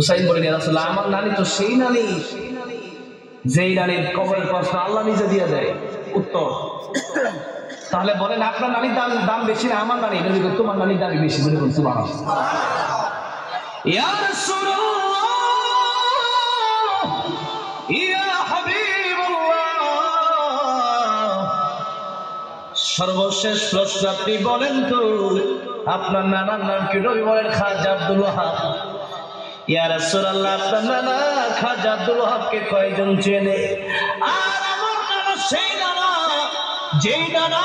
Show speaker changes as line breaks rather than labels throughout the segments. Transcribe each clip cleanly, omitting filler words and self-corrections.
হুসাইন বলেন, ইয়া রাসূলুল্লাহ, আমার নানি তো সেই নানি যেই নানির কবরের প্রশ্ন আল্লাহ নিজে দিয়ে দেয় উত্তর। তাহলে বলেন আপনার নানির দাম বেশি না আমার নানি? নবী বলেন, তোমার নানির দাম বেশি। বলে বলছি ইয়া রাসূলুল্লাহ, ইয়া হাবিবাল্লাহ, সর্বশেষ প্রশ্ন আপনি বলেন তো আপনার নানার নাম কি? নবী বলেন খাজা আব্দুল ওয়াহাব। ইয়া রাসূলুল্লাহ, আপনার নানা খাজা আব্দুল ওয়াহাবকে কয়জন চেনে? আর আমার নানা সেই নানা যেই নানা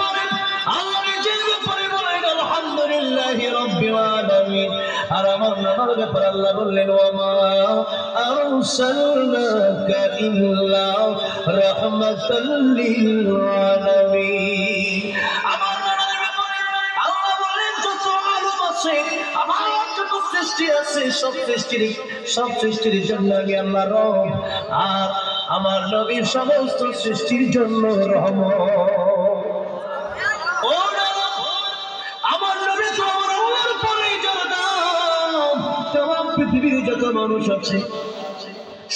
বলেন আল্লাহ নিজের ব্যাপারে বলেন আলহামদুলিল্লাহি রাব্বিল আলামিন। আর আমার নানার ব্যাপারে আল্লাহ বললেন ওয়ামা আরসালনাকা ইল্লা রাহমাতাল লিল আলামিন। আমার নানার ব্যাপারে আল্লাহ বললেন যত আলম আছে, আমার যত সৃষ্টি আছে, সব সৃষ্টির জন্য আমি আল্লাহ রব, আর আমার নবীর সমস্ত সৃষ্টির জন্য রহমত। ও আমার নবী তো আমার আল্লাহর পরেই জান্নাত। তমাম পৃথিবীর যত মানুষ আছে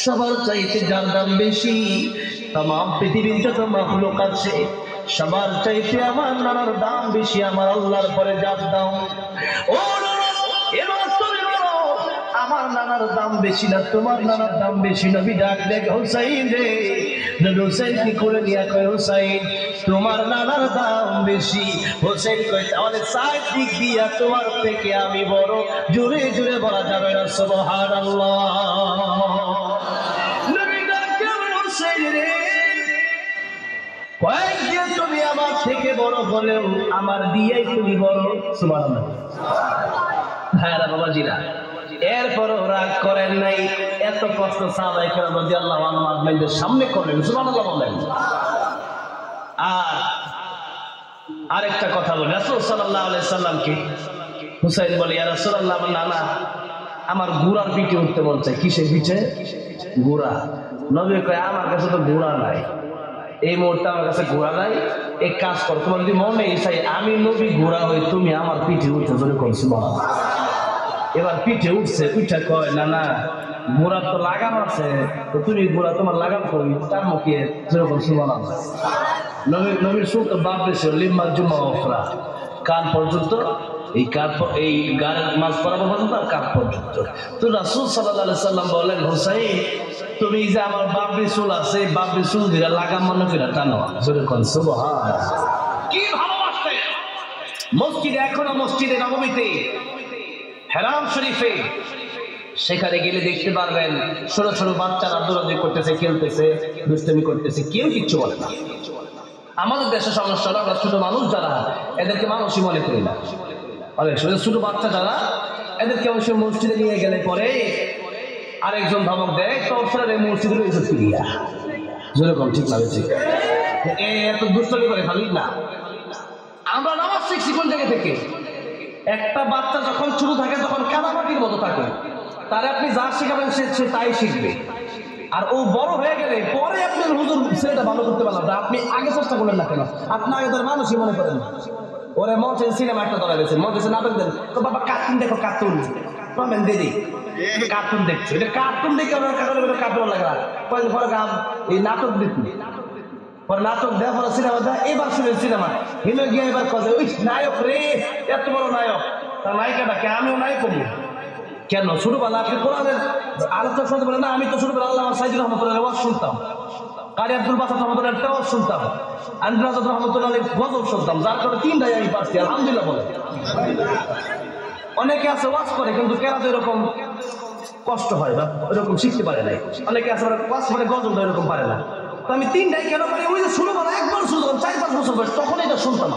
সবার চাইতে যার দাম বেশি, তমাম পৃথিবীর যত মাখলুক আছে সবার চাইতে আমার নানার দাম বেশি, আমার আল্লাহর পরে যার দাম। ও এবার তুমি বলো আমার নানার দাম বেশি না তোমার নানার দাম বেশি? নবী ডাক দেখ হুসাইন রে। নবী হুসাইন কি করে নিয়া কয় হুসাইন তোমার নানার দাম বেশি। হুসাইন কয় তাহলে চার দিক দিয়া তোমার থেকে আমি বড়। জোরে জোরে বলা যাবে না সুবহানাল্লাহ। নবী ডাক দেখ হুসাইন রে, কয়েকদিন তুমি আমার থেকে বড় হলেও আমার দিয়েই তুমি বড়। সুবহানাল্লাহ। হ্যাঁ বাবাজিরা, এরপরও রাগ করেন নাই। এত কষ্ট সাহাবায়ে কেরাম রাদিয়াল্লাহু আনহুম আজমাইনদের সামনে করলেন। সুবহানাল্লাহ বলেন। আর আরেকটা কথা বলি, রাসূল সাল্লাল্লাহু আলাইহি সাল্লামকে হুসাইন বলে ইয়া রাসূলুল্লাহ, আমার নানা আমার ঘোড়ার পিঠে উঠতে মন চায়। কিসের পিঠে? ঘোড়া। নবী কয় আমার কাছে তো ঘোড়া নাই, এই মুহূর্তে আমার কাছে ঘোড়া নাই। এক কাজ কর, তোমার যদি মনে চাই আমি নবী ঘোড়া হই, তুমি আমার পিঠে উঠে ধরে করছি। এবার পিঠে উঠছে, উঠে কয় না না ঘোড়ার তো লাগাম আছে, তো তুমি ঘোড়া তোমার লাগাম করি তার মুখে যেরকম সুবহানাল্লাহ। নবীর সুর তো বাপ বেশি লিম্মা জুম্মা অফরা, কান পর্যন্ত, এই কান এই গানের মাছ পরাবো পর্যন্ত আর কান পর্যন্ত। তো রাসূল সাল্লাল্লাহু আলাইহি সাল্লাম বলেন হুসাইন তুমি যে আমার বাপরি চুল আছে বাপরি চুল দিয়ে লাগাম মনে করে টানো। যেরকম সুবহানাল্লাহ। কি ভালোবাসতে মসজিদে, এখনো মসজিদে নববীতে হারাম শরীফে সেখানে গেলে দেখতে পারবেন ছোট ছোট বাচ্চারা দৌড়াদৌড়ি করতেছে, খেলতেছে, দুষ্টামি করতেছে, কেউ কিচ্ছু বলে না। আমাদের দেশের সমস্যা হলো আমরা ছোট মানুষ যারা এদেরকে মানুষই মনে করি না। অনেক সময় ছোট বাচ্চা যারা এদেরকে অবশ্যই মসজিদে নিয়ে গেলে পরে আরেকজন ধমক দেয়, তো এই মসজিদে রয়েছে ফিরিয়া। যেরকম ঠিক লাগে ঠিক এত দুষ্টামি করে খালি না। আমরা নামাজ শিখছি কোন জায়গা থেকে? একটা বাচ্চা যখন ছোট থাকে তখন কাদামাটির মতো থাকে, তারে আপনি যা শিখাবেন সে তাই শিখবে। আর ও বড় হয়ে গেলে পরে আপনি হুজুর ছেলেটা ভালো করতে পারলাম না, আপনি আগে চেষ্টা করলেন না কেন? আপনি আগে তার মানুষই মনে করেন। ওরে মঞ্চে সিনেমা একটা ধরা গেছে, মঞ্চে নাটক দেন, তো বাবা কার্টুন দেখো, কার্টুন পাবেন দিদি, কার্টুন দেখছো, এটা কার্টুন দেখে আমার কার্টুন লাগা পরে এই নাটক দেখি, পরে নাটক দেওয়া পরে সিনেমা দেয়। এবার শুনে সিনেমা হিলে গিয়ে এবার কথা ওই নায়ক রে, এত বড় নায়ক, তার নায়িকাটাকে আমিও নায়ক করি কেন? ছোটবেলা আপনি কোরআনের আলোচনা শুনতে বলেন না, আমি তো ছোটবেলা আল্লামা সাইদুর রহমাতুল্লাহ ওয়াজ শুনতাম, কারি আব্দুল বাসাত রহমাতুল্লাহ ওয়াজ শুনতাম, আনফিরাজ রহমাতুল্লাহ গজল শুনতাম, যার কারণে তিনটাই আমি পারছি আলহামদুলিল্লাহ বলে। অনেকে আছে ওয়াজ করে কিন্তু কেরাতে এরকম কষ্ট হয় বা এরকম শিখতে পারে নাই। অনেকে আছে ওয়াজ করে গজল এরকম পারে না। তো আমি তিনটাই কেন পারি? ওই যে ছোটবেলা একবার শুনতাম 4-5 বছর বয়স, তখন এটা শুনতাম।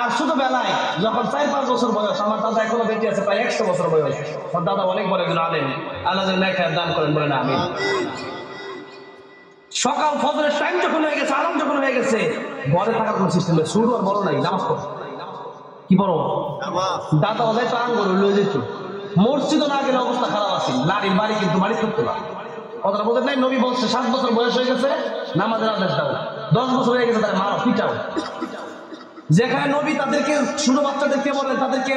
আর ছোটবেলায় যখন 4-5 বছর বয়স, আমার দাদা এখনো বেঁচে আছে, প্রায় 100 বছর বয়স, আমার দাদা অনেক বড় একজন আলেম, আল্লাহ যেন নেক দান করেন বলেন আমিন। সকাল ফজরের টাইম যখন হয়ে গেছে, আরাম যখন হয়ে গেছে, ঘরে থাকার কোনো সিস্টেম নেই, শুরু আর বড় নাই, নামাজ পড়ো। কি পড়ো? দাদা ওদের তো আঙ্গুর লয়ে যেত, মসজিদও না গেলে অবস্থা খারাপ আছে, নারীর বাড়ি কিন্তু বাড়ি থাকতো না। কথাটা বলতে নাই, নবী বলছে 7 বছর বয়স হয়ে গেছে নামাজের আদেশ দাও, 10 বছর হয়ে গেছে তারা মারো পিটাও। যেখানে নবী তাদেরকে ছোট বাচ্চাদেরকে বলেন তাদেরকে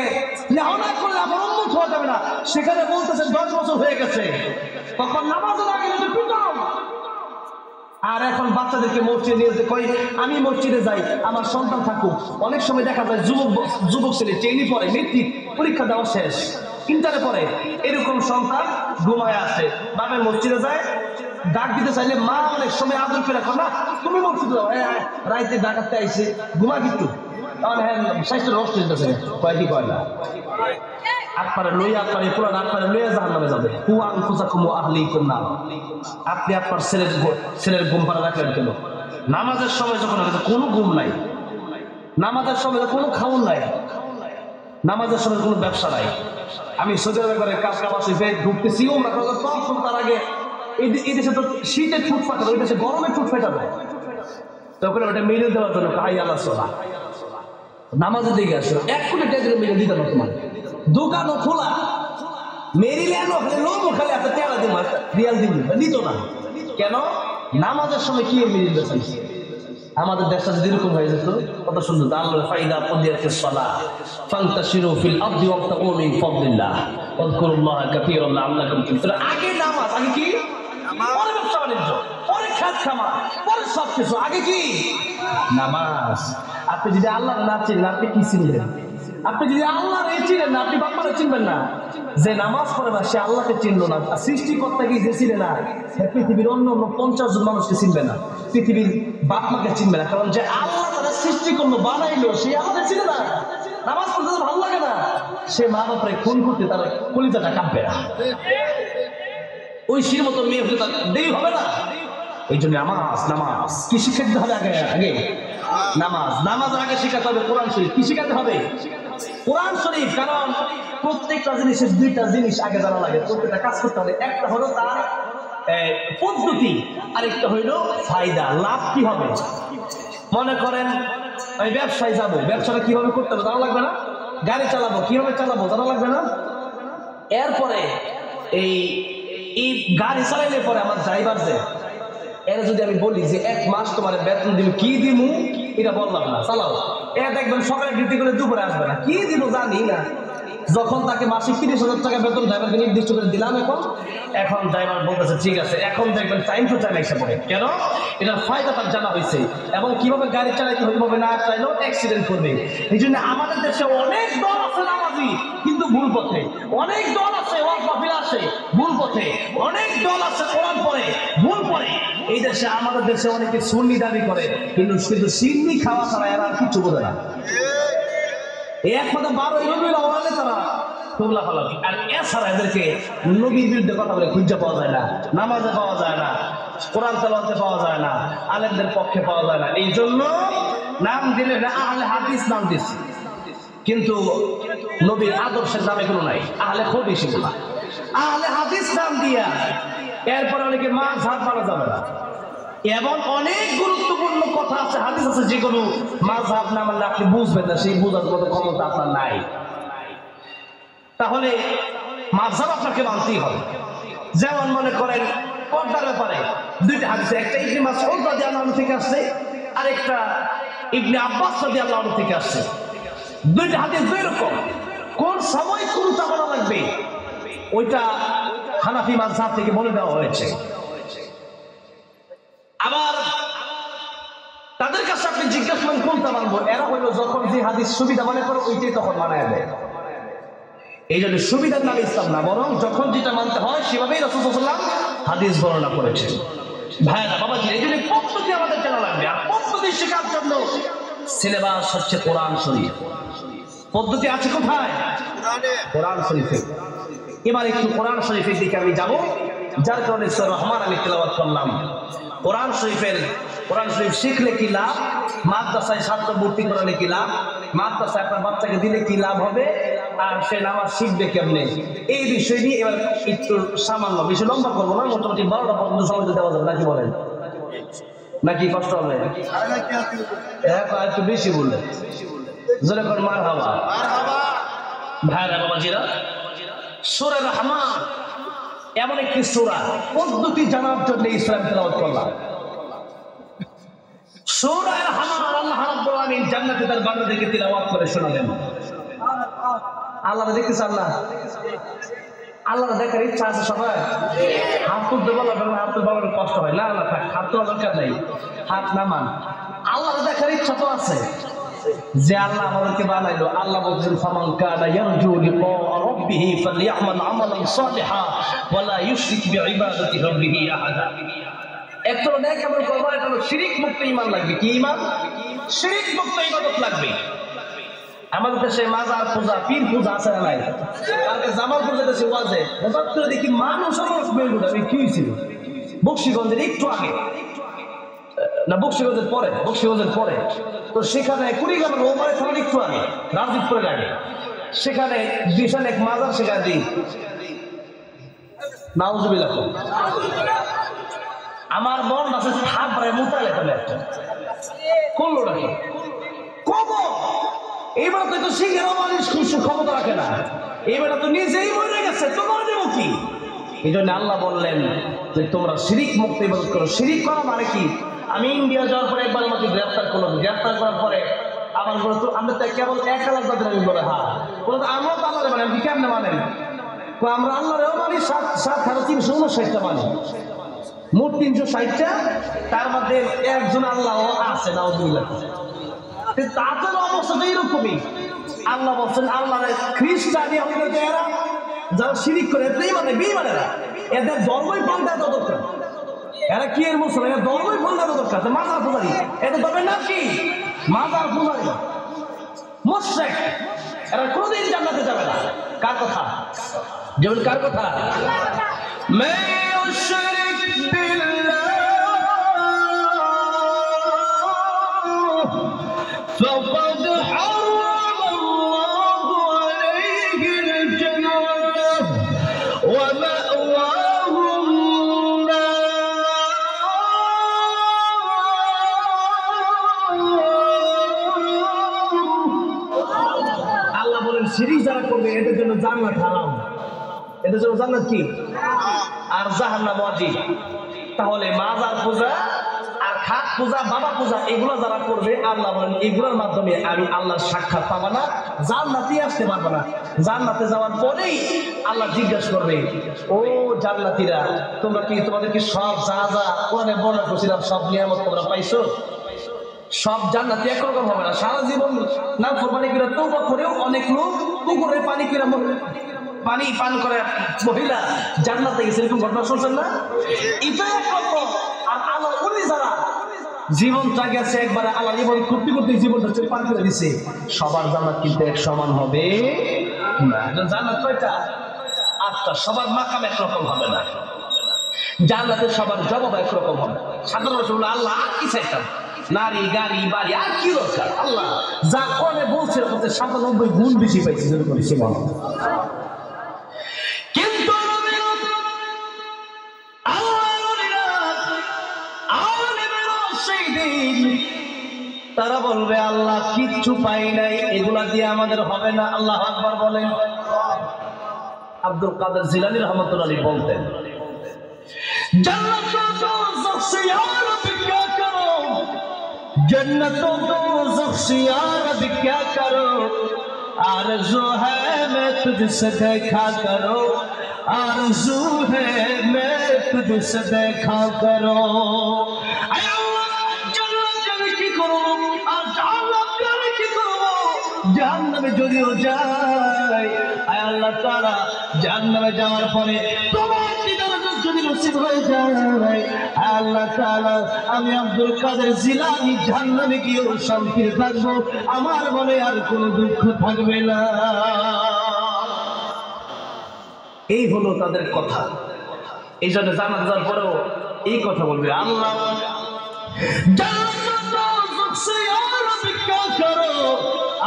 নেহনা করলে আমার উম্মত হওয়া যাবে না, সেখানে বলতেছেন 10 বছর হয়ে গেছে, তখন নামাজের আগে যদি পিটাও। আর এখন বাচ্চাদেরকে মসজিদে নিয়ে যেতে কই আমি মসজিদে যাই আমার সন্তান থাকুক। অনেক সময় দেখা যায় যুবক ছেলে ট্রেনি পড়ে, মেট্রিক পরীক্ষা দেওয়া শেষ, ইন্টারে পড়ে, এরকম সন্তান ঘুমায় আসে, বাবার মসজিদে যায়, ডাক দিতে চাইলে মা অনেক সময় আদর করে রাখো না তুমি মসজিদে যাও, রাইতে ডাকাতে আইসে ঘুমা কিন্তু তাহলে হ্যাঁ স্বাস্থ্য নষ্ট হইতেছে, কয় কি কয় না আপনারা লইয়া আপনার পুরান আপনারা লইয়া জাহান্নামে যাবে। কুয়া আনফুসাকুম ওয়া আহলিকুম নার। আপনি আপনার ছেলের ঘুম পাড়া রাখলেন কেন? নামাজের সময় যখন কোনো ঘুম নাই, নামাজের সময় কোনো খাওন নাই, নামাজের সময় কোনো ব্যবসা নাই। আমি সৌদি আরবে কাজকাবাস ঢুকতেছি ওমরা করার তখন তার আগে এই দেশে তো শীতের ঠুট ফাটা, ওই দেশে গরমের ঠুট ফেটা যায়, তখন ওটা মেরে দেওয়ার জন্য কাহাই আল্লাহ সোলা নামাজের দিকে আসো 1 কোটি টাকা মেরে দিতে না, তোমার দোকানও খোলা মেরিল্যান্ডও খালি লোমও খালি একটা তেলা দিন রিয়াল দিন নিত না কেন? নামাজের সময় কি মেরে দিয়েছেন? আমাদের দেশটা যদি এরকম হয়ে যেত কত সুন্দর। আল্লাহ ফাইদা কুদিয়াতিস সালাহ ফান্তাশিরু ফিল আরদি ওয়াবতাগু মিন ফাদলিল্লাহ ওয়াযকুরুল্লাহা কাসীরান লাআল্লাকুম তুফলিহুন। আগে নামাজ, আগে কি? পরে ব্যবসা বাণিজ্য, পরে খাত খামার, পরে সবকিছু, আগে কি? নামাজ। আপনি যদি আল্লাহ না চিনেন আপনি কি চিনবেন? আপনি যদি আল্লাহ চিনেন না আপনি বাপ্পারে চিনবেন না। যে নামাজ পড়ে না সে আল্লাহকে চিনলো না, সৃষ্টিকর্তাকে যে চিনে না পৃথিবীর অন্য 50 জন মানুষকে চিনবে না, পৃথিবীর বাপ মাকে চিনবে না, কারণ যে আল্লাহ তারা সৃষ্টি করলো বানাইলো সে আমাদের চিনে না। নামাজ পড়তে ভালো লাগে না, সে মা বাপরে খুন করতে তার কলিজাটা কাঁপবে না, ওই শির মতো মেয়ে হতে তার দেরি হবে না। এই জন্য নামাজ কি শিক্ষা দিতে হবে? আগে নামাজ আগে শিখাতে হবে কোরআন শরীফ। কি শিখাতে হবে? কোরআন শরীফ। কারণ প্রত্যেকটা জিনিসের 2টা জিনিস আগে জানা লাগে, প্রত্যেকটা কাজ করতে হবে। একটা হলো তার পদ্ধতি, আরেকটা হইল ফায়দা, লাভ কি হবে। মনে করেন আমি ব্যবসায় যাব, ব্যবসাটা কিভাবে করতে হবে জানা লাগবে না? গাড়ি চালাবো কিভাবে চালাবো জানা লাগবে না? এরপরে এই গাড়ি চালাইলে পরে আমার ড্রাইভার যে এর যদি আমি বলি যে 1 মাস তোমার বেতন দিব, কি দিব এটা বললাম না, চালাও, দেখবেন সকালে ডিউটি করে দুপুরে আসবে না, কি দিব জানি না। যখন তাকে মাসিক 30,000 টাকা বেতন ড্রাইভারকে নির্দিষ্ট করে দিলাম, এখন ড্রাইভার বলতেছে ঠিক আছে, এখন দেখবেন টাইম টু টাইম এসে পড়ে। কেন? এটার ফায়দা তার জানা হয়েছে এবং কিভাবে গাড়ি চালাইতে হবে না চাইলেও অ্যাক্সিডেন্ট করবে। এই জন্য আমাদের দেশে অনেক দল আছে নামাজি কিন্তু ভুল পথে, অনেক দল আছে ওয়াজ মাহফিল আসে ভুল পথে, অনেক দল আছে কোরআন পড়ে ভুল পড়ে। এই দেশে আমাদের দেশে অনেকে সুন্নি দাবি করে কিন্তু সিন্নি খাওয়া ছাড়া এরা আর কিছু বোঝে না। একমাত্র 12 রবিউল আউয়ালে তারা তোমলা ফলাফি, আর এছাড়া এদেরকে নবীর বিরুদ্ধে কথা বলে খুঁজে পাওয়া যায় না, নামাজে পাওয়া যায় না, কোরআন তেলাওয়াতে পাওয়া যায় না, আলেমদের পক্ষে পাওয়া যায় না। এই জন্য নাম দিলে আহলে হাদিস নাম দিচ্ছে, কিন্তু নবীর আদর্শের নামে কোনো নাই, আহলে হাদিস এগুলা। আহলে হাদিস নাম দিয়া এরপরে অনেকে মাযহাব বলা যাবে না। এবং অনেক গুরুত্বপূর্ণ কথা আছে, হাদিস আছে, যেগুলো মাযহাব না মানলে আপনি বুঝবেন না, সেই বোঝার মতো ক্ষমতা আপনার নাই। তাহলে মাযহাব আপনাকে মানতেই হবে। যেমন মনে করেন পর্দার ব্যাপারে 2টা হাদিস, একটা ইবনে মাসউদ রাদিয়াল্লাহু আনহু থেকে আসছে, আরেকটা ইবনে আব্বাস রাদিয়াল্লাহু আনহু থেকে আসছে। 2টা হাদিস 2 রকম। কোন সময় কোনটা বলা লাগবে ওইটা হানাফি মাযহাব থেকে বলে দেওয়া হয়েছে। আবার তাদের কাছে আপনি জিজ্ঞাসা করেন কোনটা মানবো, এরা হইলো যখন যে হাদিস সুবিধা মনে করে ওইটাই তখন মানায় দেয়। এই জন্য সুবিধার নামে ইসলাম না, বরং যখন যেটা মানতে হয় সেভাবেই রাসূল সাল্লাল্লাহু আলাইহি ওয়াসাল্লাম হাদিস বর্ণনা করেছেন। ভাইরা বাবাজি, এই জন্য পদ্ধতি আমাদের জানা লাগবে। আর পদ্ধতি শেখার জন্য সিলেবাস হচ্ছে কোরআন শরীফ। পদ্ধতি আছে কোথায়? কোরআন শরীফে। এবার একটু কোরআন শরীফের দিকে আমি যাব, যার কারণে সূরা রহমান আমি তেলাওয়াত করলাম। কোরআন শরীফ শিখলে কি লাভ, মাদ্রাসায় ছাত্র ভর্তি করালে কি লাভ, মাদ্রাসায় আপনার বাচ্চাকে দিলে কি লাভ হবে, আর সে নামাজ শিখবে কেমনে, এই বিষয় নিয়ে এবার একটু সামান্য, বেশি লম্বা করবো না, মোটামুটি 12টা পর্যন্ত সময় দেওয়া যাবে নাকি বলেন? নাকি কষ্ট হবে? একটু বেশি বললেন, যেরকম মারহাবা। ভাইরা বাবাজিরা, সূরা রহমান এমন একটি সূরা, পদ্ধতি জানার জন্য ইসলাম তেলাওয়াত করলাম। সূরা আল-হামার আল্লাহ রাব্বুল আলামিন জান্নাতে তার বান্দাদেরকে তিলাওয়াত করে শোনালেন। আল্লাহ দেখতেছে, আল্লাহ দেখার ইচ্ছা আছে সবাই? হাত তুলতে বলবেন, হাত তুলতে বলার কষ্ট হয় না, না থাক, হাত তোলা দরকার নেই, হাত নামান। আল্লাহ দেখার ইচ্ছা তো আছে যে আল্লাহ আমাদেরকে বানাইলো। আল্লাহ বলছেন ফামান কানা ইয়ারজু লিকা রাব্বিহি ফালইআমাল আমালান সালিহান ওয়া লা ইউশরিক বিইবাদাতি রাব্বিহি আহাদা। একটা নেক আমল করবা, এটা হলো শিরক মুক্ত ঈমান লাগবে। কি ঈমান? শিরক মুক্ত ইবাদত লাগবে। আমাদের দেশে মাজার পূজা, পীর পূজা আছে না নাই? কালকে জামালপুর যেতেছে ওয়াজে, হঠাৎ করে দেখি মানুষ আমি কি হয়েছিল বক্সিগঞ্জের একটু আগে, না বক্সিগঞ্জের পরে, তো সেখানে কুড়িগ্রামের ওমারে থানার একটু আগে, রাজীবপুরের আগে, সেখানে বিশাল এক মাজার, সেখানে দিই নাউজুবিল্লাহ। আমার মন আছে থাপড়ায় মোতালে ফেলে একটা করলো নাকি কবর। এইবার তো সিংহের মানুষ ক্ষমতা রাখে না, এইবার তো নিজেই মরে গেছে, তোমার দেব কি? এই জন্য আল্লাহ বললেন যে তোমরা শিরিক মুক্ত ইবাদত করো। শিরিক করা মানে কি? আমি ইন্ডিয়া যাওয়ার পরে একবার আমাকে গ্রেফতার করলো, গ্রেফতার করার পরে আমার বলে তো আমরা তো কেবল এক আলাদা তাদের, আমি বলে হ্যাঁ বলে আমরা তো আল্লাহ মানে আপনি কেমনে মানেন? আমরা আল্লাহরেও মানি, 359টা মানি, মোট 360টা, তার মধ্যে একজন আল্লাহ আছে নাউজুবিল্লাহ। তাদের অবস্থাটা এরকমই। আল্লাহ বলছেন আল্লাহ খ্রিস্টানি এরা যারা শিরিক করে বেঈমানেরা, এদের ধর্মই পাল্টা দেওয়া দরকার। এরা কি এর মুসলমান? এরা ধর্মই পাল্টা দেওয়া দরকার। মাজার পূজারি, এদের ধর্মের নাম কি? মাজার পূজারি, মুশরিক। এরা কোনদিন জান্নাতে যাবে না। কার কথা? যেমন কার কথা? فقد حرم الله عليه الجنة ومأواه النار। আল্লাহ বলেন শিরক যারা করবে এদের জন্য জান্নাত হারাম, এদের জন্য জান্নাত কি? আর জাহান্নাম ওয়াজিব। তাহলে মাজার পূজা আর খাট পূজা, বাবা পূজা, এগুলো যারা করবে আল্লাহ বলেন এগুলোর মাধ্যমে আমি আল্লাহর সাক্ষাৎ পাবা না, জান্নাতে আসতে পারবা না। জান্নাতে যাওয়ার পরেই আল্লাহ জিজ্ঞাসা করবে, ও জান্নাতীরা তোমরা কি, তোমাদের কি সব যা যা কোরআনে বর্ণনা করেছিলাম সব নিয়ামত তোমরা পাইছো? সব জান্নাতি একরকম হবে না। সারা জীবন নাফরমানি করে তওবা করেও অনেক লোক পুকুরে পানি পান করে মহিলা জান্নাতে গেছে, এরকম ঘটনা শুনছেন না? এটা একরকম। আর আল্লাহ ওলি যারা জীবনটা গেছে একবারে আল্লাহ জীবন করতে করতে জীবনটা পার করে দিছে, সবার জান্নাত কিন্তু এক সমান হবে না। জান্নাত কয়টা? 8টা। সবার মাকাম একরকম হবে না, জান্নাতে সবার জবাব একরকম হবে। সাধারণ আল্লাহ আর কি চাইতাম? নারী, গাড়ি, বাড়ি, আর কি দরকার? আল্লাহ যা করে বলছে 97 গুণ বেশি পাইছে। কিন্তু তারা বলবে আল্লাহ কিচ্ছু পাই নাই, এগুলা দিয়ে আমাদের হবে না। আল্লাহু আকবার বলেন। আব্দুল কাদের জিলানী রহমাতুল্লাহ আলাইহি বলতেন, জান্নাতুল দোজখ সে ইয়া রব্বি क्या करो, जन्नतों दोज़ख से या रब्बी क्या करो, आरज़ू है मैं तुझसे देखा करो, आरज़ू है मैं तुझसे देखा करो। জাহান্নামে যদিও যায়, আয় আল্লাহ তাআলা জাহান্নামে যাওয়ার পরে তোমার দিদার যদি নসিব হয়ে যায়, আয় আল্লাহ তাআলা আমি আব্দুল কাদের জিলানী জাহান্নামে গিয়েও শান্তিতে থাকবো, আমার মনে আর কোনো দুঃখ থাকবে না। এই হলো তাদের কথা। এই জন্য জান্নাত যাওয়ার পরেও এই কথা বলবে, আল্লাহ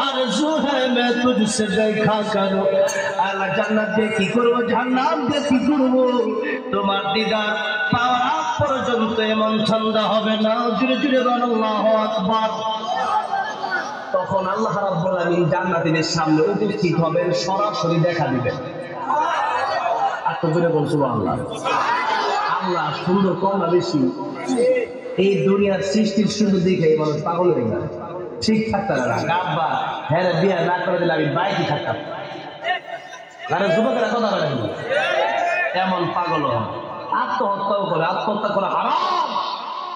आरज़ू है मैं तुझसे देखा करो, আল্লাহ জান্নাত দিয়ে কি করবো, জাহান্নাম দিয়ে কি করবো, তোমার দিদার পাওয়ার আগ পর্যন্ত এমন ঠান্ডা হবে না। জুড়ে জুড়ে বল আল্লাহু আকবার। তখন আল্লাহ রাব্বুল আলামিন জান্নাতীদের সামনে উপস্থিত হবেন, সরাসরি দেখা দিবেন। আর তো জুড়ে বল সুবহানাল্লাহ। আল্লাহ সুন্দর কম না বেশি? এই দুনিয়ার সৃষ্টির শুরু দেখে মানুষ পাগল হয়ে যায়, ঠিক থাকতে না আব্বা হ্যাঁ বিয়ে না করে দিলে আমি বাইকই থাকতাম। আরে যুবকেরা কথা বলেন, এমন পাগল আত্মহত্যাও করে, আত্মহত্যা করা হারাম।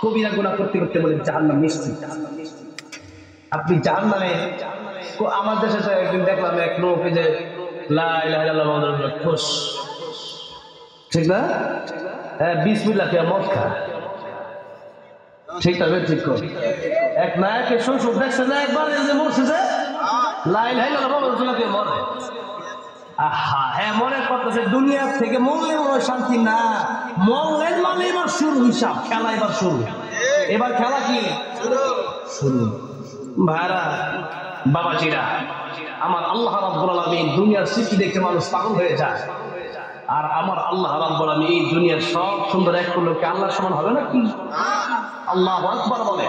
কবিরা গুনাহ করতে করতে বলে জাহান্নাম নিশ্চিত। আপনি জাহান্নামে, আমার দেশে তো একদিন দেখলাম এক লোক যে লা ইলাহা ইল্লাল্লাহ মুহাম্মাদুর রাসূলুল্লাহ খুশ, ঠিক না? হ্যাঁ, বিসমিল্লাহ কে মদ খা, ঠিক তবে ঠিক কর। এক নায়কের শ্বশুর দেখছে না একবার যে মরছে যে লা ইলাহা ইল্লাল্লাহ মুহাম্মাদুর রাসূলুল্লাহ কে মরে। আহা, হ্যাঁ মনে করতেছে দুনিয়া থেকে মরলে মনে শান্তি না, মরলেন মানে এবার শুরু হিসাব, খেলা এবার শুরু। এবার খেলা কি শুরু? ভাইরা বাবাজিরা, আমার আল্লাহ রাব্বুল আলামিন দুনিয়ার সৃষ্টি দেখে মানুষ পাগল হয়ে যায়। আর আমার আল্লাহ রাব্বুল আলামিন এই দুনিয়ার সব সুন্দর এক করলে কি আল্লাহর সমান হবে নাকি? আল্লাহু আকবার বলে।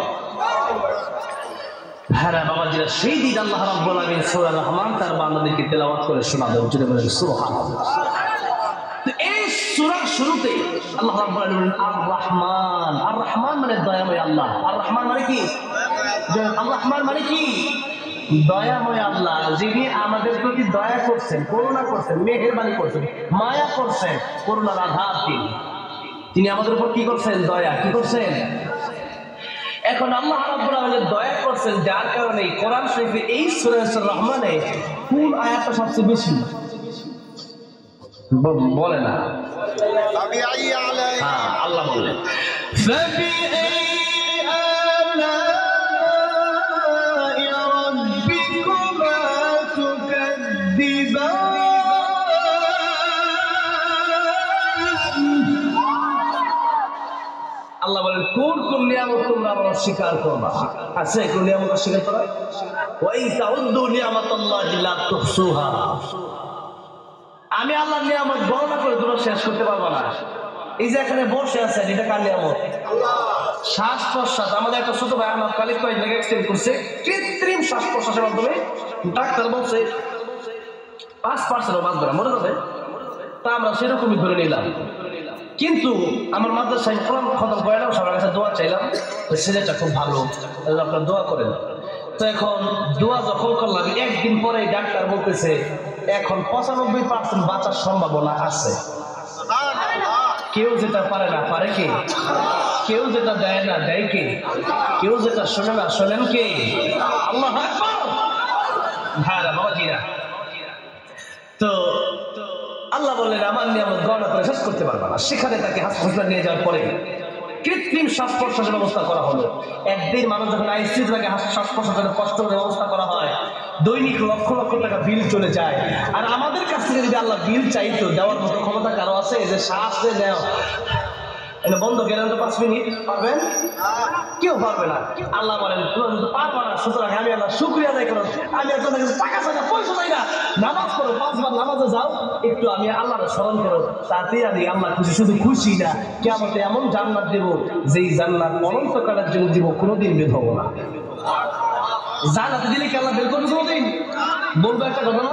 হ্যাঁ বাবাজিরা, সেই দিন আল্লাহ রাব্বুল আলামিন সূরা রহমান তার বান্দাদেরকে তেলাওয়াত করে শোনাবেন, জুড়ে বলেন সুবহানাল্লাহ। তো এই সূরার শুরুতে আল্লাহ রাব্বুল আলামিন আর রহমান, আর রহমান মানে দয়াময় আল্লাহ। আর রহমান মানে কি? আর রহমান মানে কি? দয়াময় আল্লাহ, যিনি আমাদের প্রতি দয়া করছেন, করুণা করছেন, মেহেরবানি করছেন, মায়া করছেন, করুণার আধার তিনি আমাদের উপর কি করছেন? দয়া। কি করছেন? এখন আল্লাহ রাব্বুল আলামিন দয়া করছেন, যার কারণে কোরআন শরীফে এই সূরা রহমানে কোন আয়াতটা সবচেয়ে বেশি বলে না? হ্যাঁ, আল্লাহ বলেন আল্লাহ বলেন কোন কোন নিয়ামত তোমরা আমার অস্বীকার করবা? আছে কোন নিয়ামত অস্বীকার করা? ওয়াই তাউদ্দু নিয়ামাতাল্লাহি লা তুহসুহা। আমি আল্লাহর নিয়ামত গণনা করে তোমরা শেষ করতে পারবা না। এই যে এখানে বসে আছেন, এটা কার নিয়ামত? শ্বাস প্রশ্বাস। আমাদের একটা ছোট ভাই আমার কালিক কয়েক জায়গায় এক্সটেন্ড করছে কৃত্রিম শ্বাস প্রশ্বাসের মাধ্যমে। ডাক্তার বলছে 5% বাঁচবে না, মরে যাবে। তা আমরা সেরকমই ধরে নিলাম। কিন্তু আমার মাদ্রাসায় কোরআন খতম করে না, সবার কাছে দোয়া চাইলাম, ছেলেটা খুব ভালো, আপনার দোয়া করেন। তো এখন দোয়া যখন করলাম, একদিন পরে ডাক্তার বলতেছে এখন 95% বাঁচার সম্ভাবনা আছে। কেউ যেটা পারে না পারে কে? কেউ যেটা দেয় না দেয় কে? কেউ যেটা শোনে না শোনেন কে? আল্লাহু আকবার। ভাইরা বাবাজিরা, তো আল্লাহ বললেন আমার নিয়ামত গণনা করে শেষ করতে পারবা না। সেখানে তাকে হাসপাতালে নিয়ে যাওয়ার পরে কৃত্রিম শ্বাস প্রশ্বাসের ব্যবস্থা করা হলো। একদিন মানুষ যখন আইসিইউ থেকে শ্বাস প্রশ্বাসের কষ্ট করে ব্যবস্থা করা হয়, দৈনিক লক্ষ লক্ষ টাকা বিল চলে যায়। আর আমাদের কাছ থেকে যদি আল্লাহ বিল চাইতো, দেওয়ার মতো ক্ষমতা কারো আছে? যে শ্বাস নেওয়া এটা বন্ধ গেলেন তো 5 মিনিট পারবেন? কেউ পারবে না। আল্লাহ বলেন পারবা না, সুতরাং আমি আল্লাহ শুকরিয়া আদায় করো। আমি আপনাদের কাছে টাকা চাই না, পয়সা চাই না, নামাজ পড়ো, 5 বার নামাজে যাও, একটু আমি আল্লাহর স্মরণ করো, তাতেই আমি আল্লাহ খুশি। শুধু খুশি না, কিয়ামতে এমন জান্নাত দেব যেই জান্নাত অনন্তকালের জন্য দিব, কোনোদিন বের হবো না। জান্নাতে দিলে কি আল্লাহ বের করবে কোনোদিন? বলবো একটা ঘটনা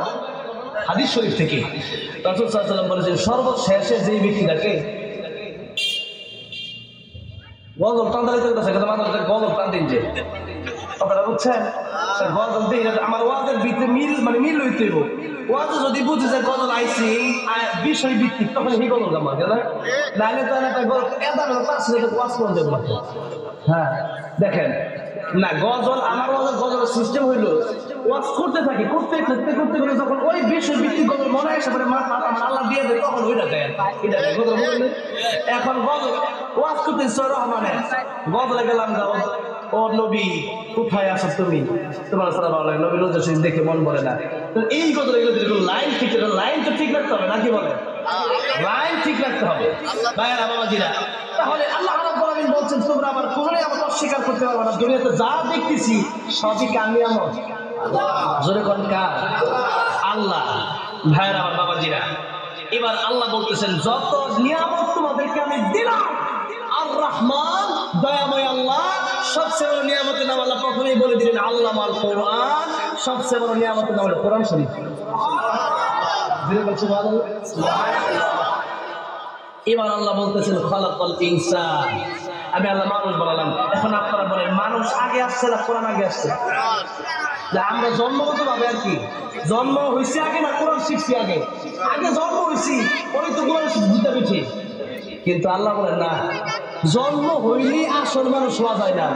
হাদিস শরীফ থেকে। রাসূল সাল্লাল্লাহু আলাইহি ওয়াসাল্লাম বলেছেন সর্বশেষে যেই ব্যক্তিটাকে গজল টান দাঁড়িয়ে চলতেছে, গজল টান দিন যে কথাটা বুঝছেন? গজল দিয়ে আমার ওয়াজের ভিতরে মিল হইতে হইব। ওয়াজে যদি বুঝে যায় গজল আইসি এই বিষয় ভিত্তিক, তখন সেই গজল গামা গেল নাহলে তো একটা গজল ওয়াজ করে দেবো। হ্যাঁ দেখেন না, গজল আমার ওয়াজের গজলের সিস্টেম হইলো ওয়াজ করতে থাকি, করতে করতে যখন ওই বিষয় ভিত্তিক গজল মনে আসে পরে আমার আল্লাহ দিয়ে দেয়, তখন ওইটা দেয়। এটা গজল বললেন। এখন গজল ওয়াজ করতে রহমানের গজলে গেলাম, যাও ও নবী কোথায় আছো তুমি, তোমার সারা ভালো লাগে, নবী রোজা শরীফ দেখে মন বলে না। তো এই গজল এগুলো লাইন ঠিক, লাইন তো ঠিক রাখতে হবে নাকি বলে? লাইন ঠিক রাখতে হবে ভাইয়েরা বাবাজিরা। তাহলে আল্লাহ রাব্বুল আলামিন বলছেন তোমরা আমার কোনো নিয়ামত অস্বীকার করতে পারবে না। দুনিয়াতে যা দেখতেছি সবই কার নিয়ামত? জোরে কোন কার? আল্লাহ। ভাইয়েরা আমার বাবাজিরা, এবার আল্লাহ বলতেছেন যত নিয়ামত তোমাদেরকে আমি দিলাম, আর রহমান দয়াময় আল্লাহ, সবচেয়ে বড় নিয়ামতের নাম আল্লাহ প্রথমেই বলে দিলেন আল্লাহ আল কোরআন। সবচেয়ে বড় নিয়ামতের নাম হলো কোরআন শরীফ। এবার আল্লাহ বলতেছেন খালাকাল ইনসান, আমি আল্লাহ মানুষ বানালাম। এখন আপনারা বলেন মানুষ আগে আসছে না কোরআন আগে আসছে? আমরা জন্মগত ভাবে আর কি জন্ম হয়েছে আগে না কোরআন শিখছি আগে? আগে জন্ম হয়েছি পরে তো কোরআন বুঝতে পেরেছি। কিন্তু আল্লাহ বলেন না, জন্ম হইলেই আসল মানুষ হওয়া যায় না।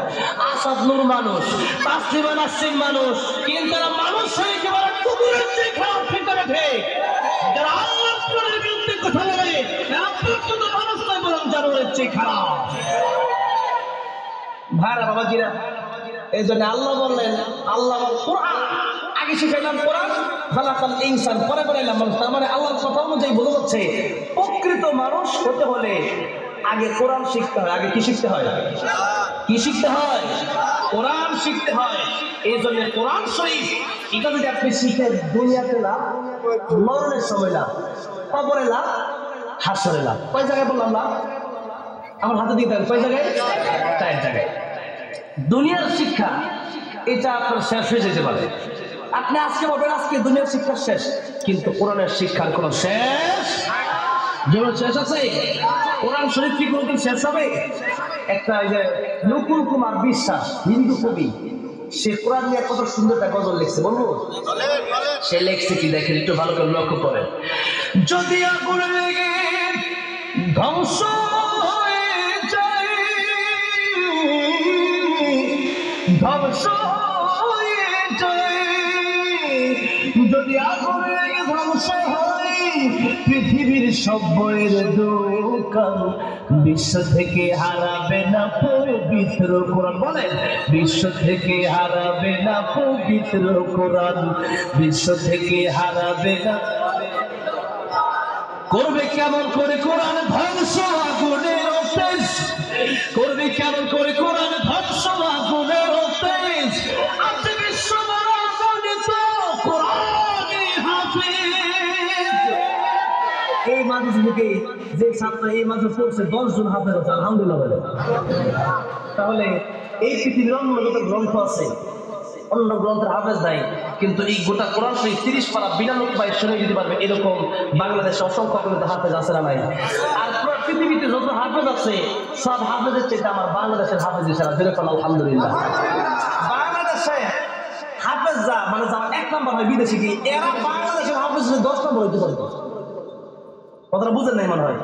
আসাদ নূর মানুষ, তাসলিমা নাসরিন মানুষ, কিন্তু তারা মানুষ হয়ে একেবারে কুকুরের চেয়ে খারাপ। ঠিক না ঠিক? যারা আল্লাহর কোরআনের বিরুদ্ধে কথা বলে তারা প্রকৃত মানুষ নয়, বরং জানোয়ারের চেয়ে খারাপ। ভাইরা বাবাজিরা, এই জন্য আল্লাহ বললেন, আল্লাহ কোরআন আগে শিখাইলাম, কোরআন খালাকাল ইনসান পরে বানাইলাম মানুষ। তার মানে আল্লাহর কথা অনুযায়ী বোঝা যাচ্ছে প্রকৃত মানুষ হতে হলে আগে কোরআন শিখতে হয়। আগে কি শিখতে হয়? কি শিখতে হয়? কোরআন শিখতে হয়। এই জন্য কোরআন শরীফ এটা যদি আপনি শিখেন, দুনিয়াতে লাভ, মরণের সময় লাভ, কবরে লাভ, হাসরে লাভ। কয় জায়গায় বললাম লাভ? আমার হাতে দিয়ে দেন, কয় জায়গায়? 4 জায়গায়। দুনিয়ার শিক্ষা এটা আপনার শেষ হয়ে যেতে পারে। আপনি আজকে বলবেন আজকে দুনিয়ার শিক্ষা শেষ, কিন্তু কোরআনের শিক্ষার কোনো শেষ যেমন শেষ আছে। কোরআন শরীফ কি কোনোদিন শেষ হবে? একটা যে নকুল কুমার বিশ্বাস, হিন্দু কবি, সে কোরআন নিয়ে কত সুন্দর একটা গজল লিখছে, বলবো? সে লিখছে কি দেখেন, একটু ভালো করে লক্ষ্য করেন। যদি আগুন লেগে ধ্বংস হয়ে যায়, ধ্বংস হয়ে যায়, যদি আগুন লেগে ধ্বংস হয় পৃথিবীর সব বইয়ের দোকান, বিশ্ব থেকে হারাবে না পবিত্র কোরআন। বলেন, বিশ্ব থেকে হারাবে না পবিত্র কোরআন, বিশ্ব থেকে হারাবে না। করবে কেমন করে কোরআন ধ্বংস আগুনের তেজ, করবে কেমন করে কোরআন ধ্বংস আগুনের তেজ। আজ বিশ্ব বরাবরিত কোরআনে হাফেজ। এই মানুষ থেকে যে ছাত্র এই মাঝে পড়ছে 10 জন হাফেজ আছে, আলহামদুলিল্লাহ বলে। তাহলে এই পৃথিবীর অন্য যত গ্রন্থ আছে, অন্য গ্রন্থের হাফেজ নাই, কিন্তু এই গোটা কোরআন শরীফ 30 পারা বিনা লোক পায় শুনে দিতে পারবে, এরকম বাংলাদেশে অসংখ্য গ্রন্থের হাফেজ আছে না নাই? আর পুরো পৃথিবীতে যত হাফেজ আছে সব হাফেজের চেয়ে আমার বাংলাদেশের হাফেজ ছাড়া, যেরকম আলহামদুলিল্লাহ। বাংলাদেশে হাফেজ যা মানে যারা 1 নম্বর হয় বিদেশি, কি এরা বাংলাদেশের হাফেজ 10 নম্বর হইতে পারবে? কথাটা বুঝেন নাই মনে হয়।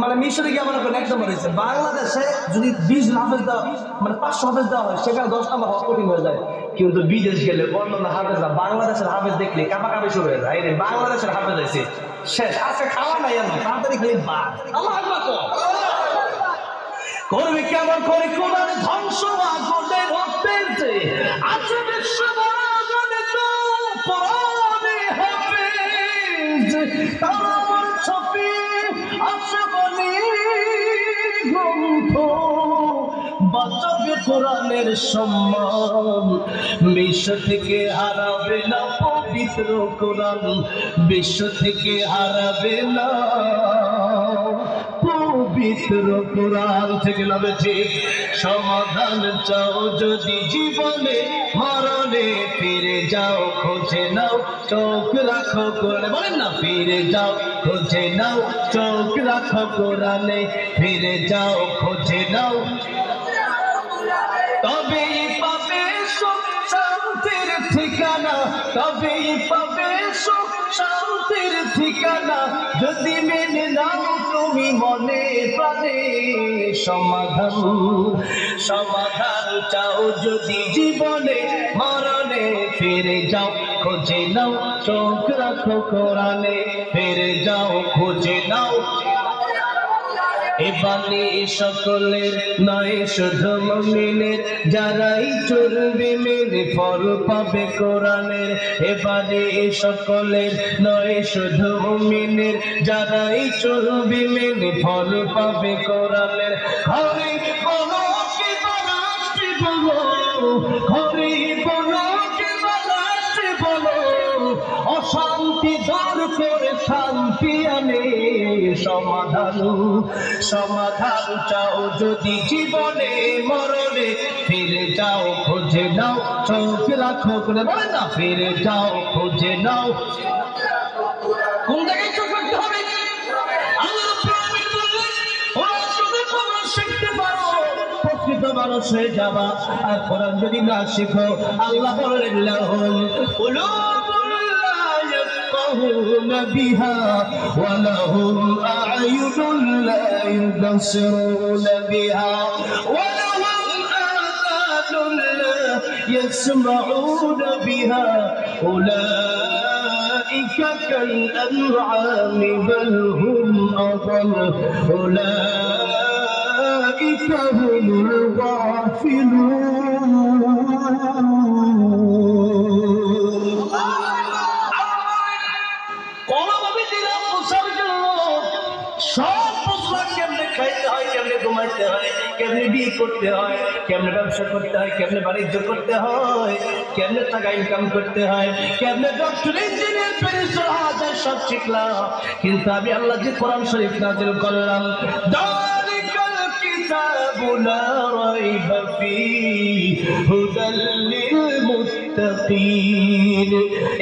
মানে মিশরে গিয়ে মনে করেন 1 নম্বর হয়েছে। বাংলাদেশে যদি 20 হাফেজ দেওয়া, মানে 500 হাফেজ দেওয়া হয়, সেখানে 10 নম্বর হওয়া কঠিন হয়ে যায়। কিন্তু বিদেশ গেলে অন্যান্য হাফেজরা বাংলাদেশের হাফেজ দেখলে কাপাকাপি শুরু হয়ে যায়। বাংলাদেশের হাফেজ আছে শেষ, আজকে খাওয়া নাই আর তাড়াতাড়ি খেলে বাদ। আল্লাহ আকবার। করবে কেমন করে কোরআন ধ্বংস আগুনের হতেছে, আছে বিশ্ব বরাবরে তো কোরআনে হাফেজ। তার ছবি আছে বলে গ্রন্থ, বাঁচাবে কোরআনের সম্মান, বিশ্ব থেকে হারাবে না পবিত্র কোরআন, বিশ্ব থেকে হারাবে না পবিত্র কোরআন। থেকে লাভে ঠিক সমাধান চাও যদি জীবনে, মরণে ফিরে যাও খোঁজে নাও, চোখ রাখো কোরআনে। বলেন না, ফিরে যাও খোঁজে নাও, চোখ রাখো কোরআনে, ফিরে যাও খোঁজে নাও, তবেই পাবে সুখ শান্তির ঠিকানা, তবেই পাবে সুখ শান্তির ঠিকানা। যদি মেনে নাও তুমি মনে প্রাণে সমাধান, সমাধান চাও যদি জীবনে, মরণে ফিরে যাও খোঁজে নাও, চোখ রাখো কোরআনে, ফিরে যাও খোঁজে নাও। এ বাণী সকলের নয় শুধু মুমিনের, যারাই চলবে মেনে ফল পাবে কোরআনের। এ বাণী সকলের নয় শুধু মুমিনের, যারাই চলবে মেনে ফল পাবে কোরআনের। হরি বলো কি বালাস্তি বলো, হরি বলো কি বালাস্তি বলো, অশান্তি দূর করে শান্তি আনে সমাধান, সমাধান চাও যদি জীবনে, মরণে ফিরে যাও খোঁজে নাও, চোখ রাখো করে। বলে না, ফিরে যাও খোঁজে নাও। কোন জায়গায় চোখ রাখতে হবে? আল্লাহ শিখতে পারো মানুষ হয়ে যাবা আর কোরআন যদি না শিখো আল্লাহ বলেন লাহুম কুলুবুন লা ইয়াফকাহুনা বিহা ওয়া লাহুম আ'য়ুনুন লা ইউবসিরুনা বিহা ওয়া লাহুম আযানুন লা ইয়াসমাউনা বিহা أولئك كالأنعام بل هم أضل أولئك هم الغافلون সব বুঝলাম কেমনে খাইতে হয়, কেমনে ঘুমাইতে হয়, কেমনে বিয়ে করতে হয়, কেমনে ব্যবসা করতে হয়, কেমনে বাণিজ্য করতে হয়, কেমনে টাকা ইনকাম করতে হয়, কেমনে ডক্টর ইঞ্জিনিয়ার প্যারিস্টার হওয়া যায় সব শিখলাম। কিন্তু আমি আল্লাহ যে কোরআন শরীফ নাযিল করলাম দালিকাল কিতাবু লা রাইবা ফীহি হুদাল লিল মুত্তাকিন।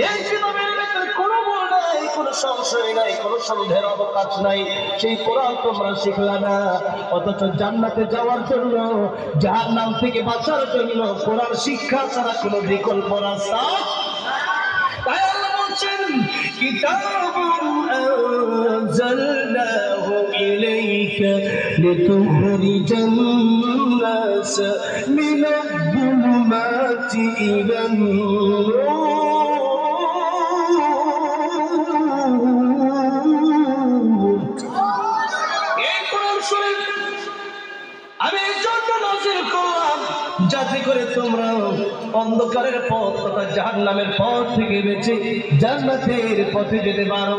এই কিতাবের ভিতরে কোনো ভুল নাই, কোনো সংশয় নাই, কোনো সন্দেহের অবকাশ নাই। সেই কোরআন তোমরা শিখলা না, অথচ জান্নাতে যাওয়ার জন্য জাহান্নাম থেকে বাঁচার জন্য কোরআন শিক্ষা ছাড়া কোনো বিকল্প রাস্তা। তাই আল্লাহ বলছেন কিতাবুন আনজালনাহু ইলাইকা লিতুখরিজান নাস মিনাল যুলুমাতি ইলান নূর। আমি এই জন্য নাযিল করলাম যাতে করে তোমরা অন্ধকারের পথ তথা জাহান্নামের পথ থেকে বেঁচে জান্নাতের পথে যেতে পারো।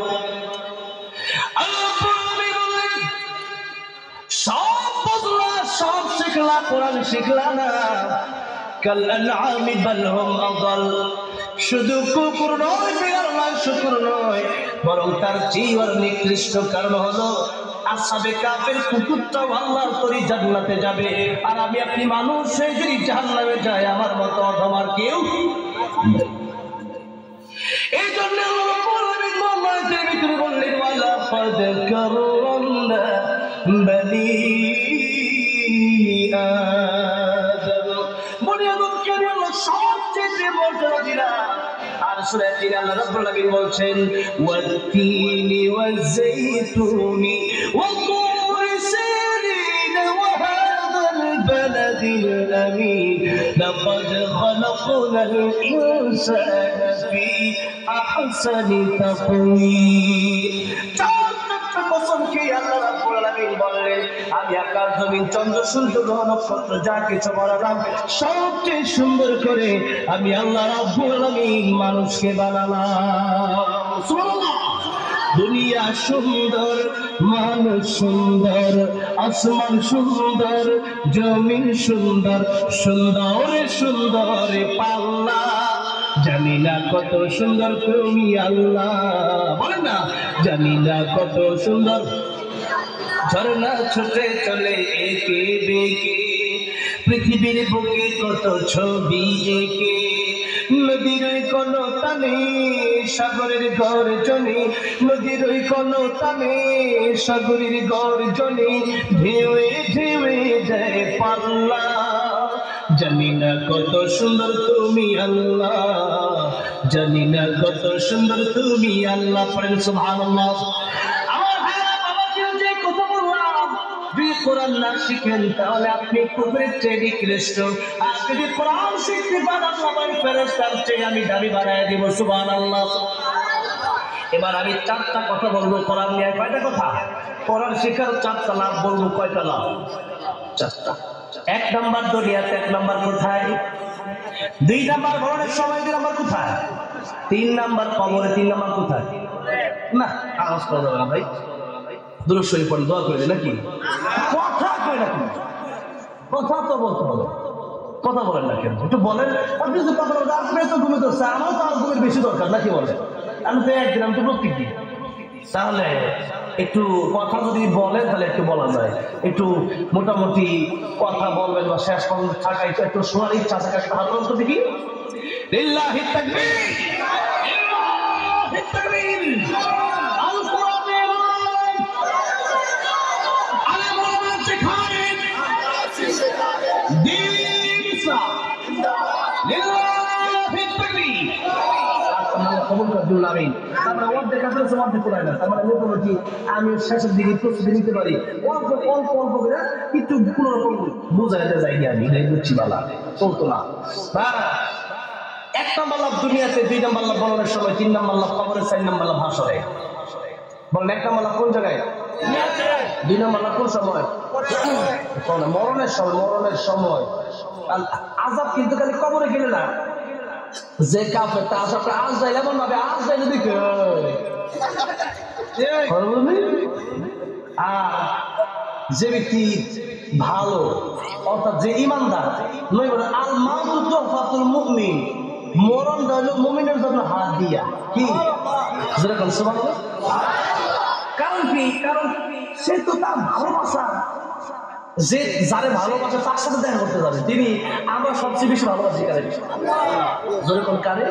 আল্লাহ বললেন সব বুঝলা, সব শিখলা, কোরআন শিখলা না, কাল আনআমি বাল হুম আযাল। শুধু কুকুর নয়, বিড়াল নয়, শুকর নয়, বরং তার চেয়ে নিকৃষ্ট কারণ হলো আসহাবে কাফের কুকুরটাও আল্লাহর তরি জান্নাতে যাবে, আর আমি আপনি মানুষ হয়ে যদি জাহান্নামে যাই আমার মতো অধমার কেউ। এই জন্য আল্লাহ রাব্বুল আলামিন মায়ের ভিতরে বললেন ওয়ালা ফাদ কাররামনা বনি আদম। বনি আদমকে আমি আল্লাহ সবচেয়ে মর্যাদা দিলাম। আর সূরা তিন আল্লাহ রাব্বুল আলামিন বলছেন ওয়াত-তিনি ওয়াজ-যাইতুনি ওয়া তুরি সিনিন ওয়া হাযাল বালাদিল আমিন লাকাদ খালাকনাল ইনসানা ফি আহসানি তাকওয়ীম। কসমকে আল্লাহ রাব্বুল আলামিন বললেন আমি আকাশ জমিন চন্দ্র সূর্য গ্রহ নক্ষত্র যা কিছু বানালাম সবচেয়ে সুন্দর করে আমি আল্লাহ রাব্বুল আলামিন মানুষকে বানালাম। সুবহানাল্লাহ। দুনিয়া সুন্দর, মানুষ সুন্দর, আসমান সুন্দর, জমিন সুন্দর, সুন্দরে সুন্দরে পাল্লা। জানি না কত সুন্দর তুমি আল্লাহ, বলেন না জানি না কত সুন্দর। ঝর্ণা ছুটে চলে একে বেঁকে পৃথিবীর বুকে কত ছবি এঁকে, নদীর ওই কোন তানে সাগরের গর্জনে, নদীর ওই কোন তানে সাগরের গর্জনে ঢেউয়ে ঢেউয়ে যায় পাল্লা। জানি না কত সুন্দর তুমি আল্লাহ, জানি না কত সুন্দর তুমি আল্লাহ। পড়েন সুবহানাল্লাহ। আমার ভাইরা বাবাজিরা যে কথা বললাম যদি কোরআন না শিখেন তাহলে আপনি কুফরের চেয়ে নিকৃষ্ট। আর যদি কোরআন শিখতে পারেন সবাই ফেরেশতার চেয়ে আমি দাবি বাড়ায় দিব। সুবহানাল্লাহ। এবার আমি চারটা কথা বলবো কোরআন নিয়ে। কয়টা কথা? কোরআন শিখার চারটা লাভ বলবো। কয়টা লাভ? চারটা। এক নাম্বার দুনিয়াতে, এক নাম্বার কোথায়? দুই নাম্বার মরণের সময়, দুই নাম্বার কোথায়? তিন নাম্বার কবরে, তিন নাম্বার কোথায়? না আওয়াজ করা যাবে না ভাই, দুরূদ শরীফ পড়ে দোয়া করে নাকি কথা কয় নাকি? কথা তো বলতে হবে, কথা বলেন না কেন? একটু বলেন। আপনি যদি কথা বলেন আপনি তো ঘুমে ধরছে, আমারও তো আর ঘুমের বেশি দরকার নাকি বলেন? আমি তো একদিন, আমি তো প্রত্যেক দিন। তাহলে একটু কথা যদি বলেন তাহলে একটু বলা যায়, একটু মোটামুটি কথা বলবেন বা শেষ পর্যন্ত থাকাই তো একটু শোনার ইচ্ছা থাকে। একটা হাত বলতে দেখি লিল্লাহি তাকবীর, লিল্লাহি তাকবীর। আল কোরআনে আলেম ওলামা শেখায়েন, দিন ইসলাম লিল্লাহি তাকবীর আল্লাহ কবুল করুন আমিন আমরা অর্ধেক কাছে অর্ধেক করাই না আমরা মোটামুটি আমি শেষের দিকে প্রস্তুতি নিতে পারি অল্প অল্প অল্প করে একটু কোনো রকম বোঝাইতে যাই আমি এটাই বুঝছি বালা চলতো না এক নাম্বার লাভ দুনিয়াতে, দুই নাম্বার লাভ বলনের সময়, তিন নাম্বার লাভ খবরে, চার নাম্বার লাভ হাসরে। বলেন এক নাম্বার লাভ কোন জায়গায়? দুই নাম্বার লাভ কোন সময়? মরণের সময়। মরণের সময় আযাব কিন্তু খালি কবরে গেলে না, যে কাফের তা আযাবটা আজ যায় এমন ভাবে আজ যায় যদি আর যে ব্যক্তি ভালো অর্থাৎ যে ইমানদার নয় বলে আল মাউতু তুহফাতুল মুমিন, মরণটা হলো মুমিনের জন্য হাত দিয়া কি যেরকম সুবহানাল্লাহ। কারণ কি? কারণ সে তো তার ভালোবাসা, যে যারে ভালোবাসে তার সাথে দেখা করতে যাবে। তিনি আমরা সবচেয়ে বেশি ভালোবাসি কারে? যেরকম কারে?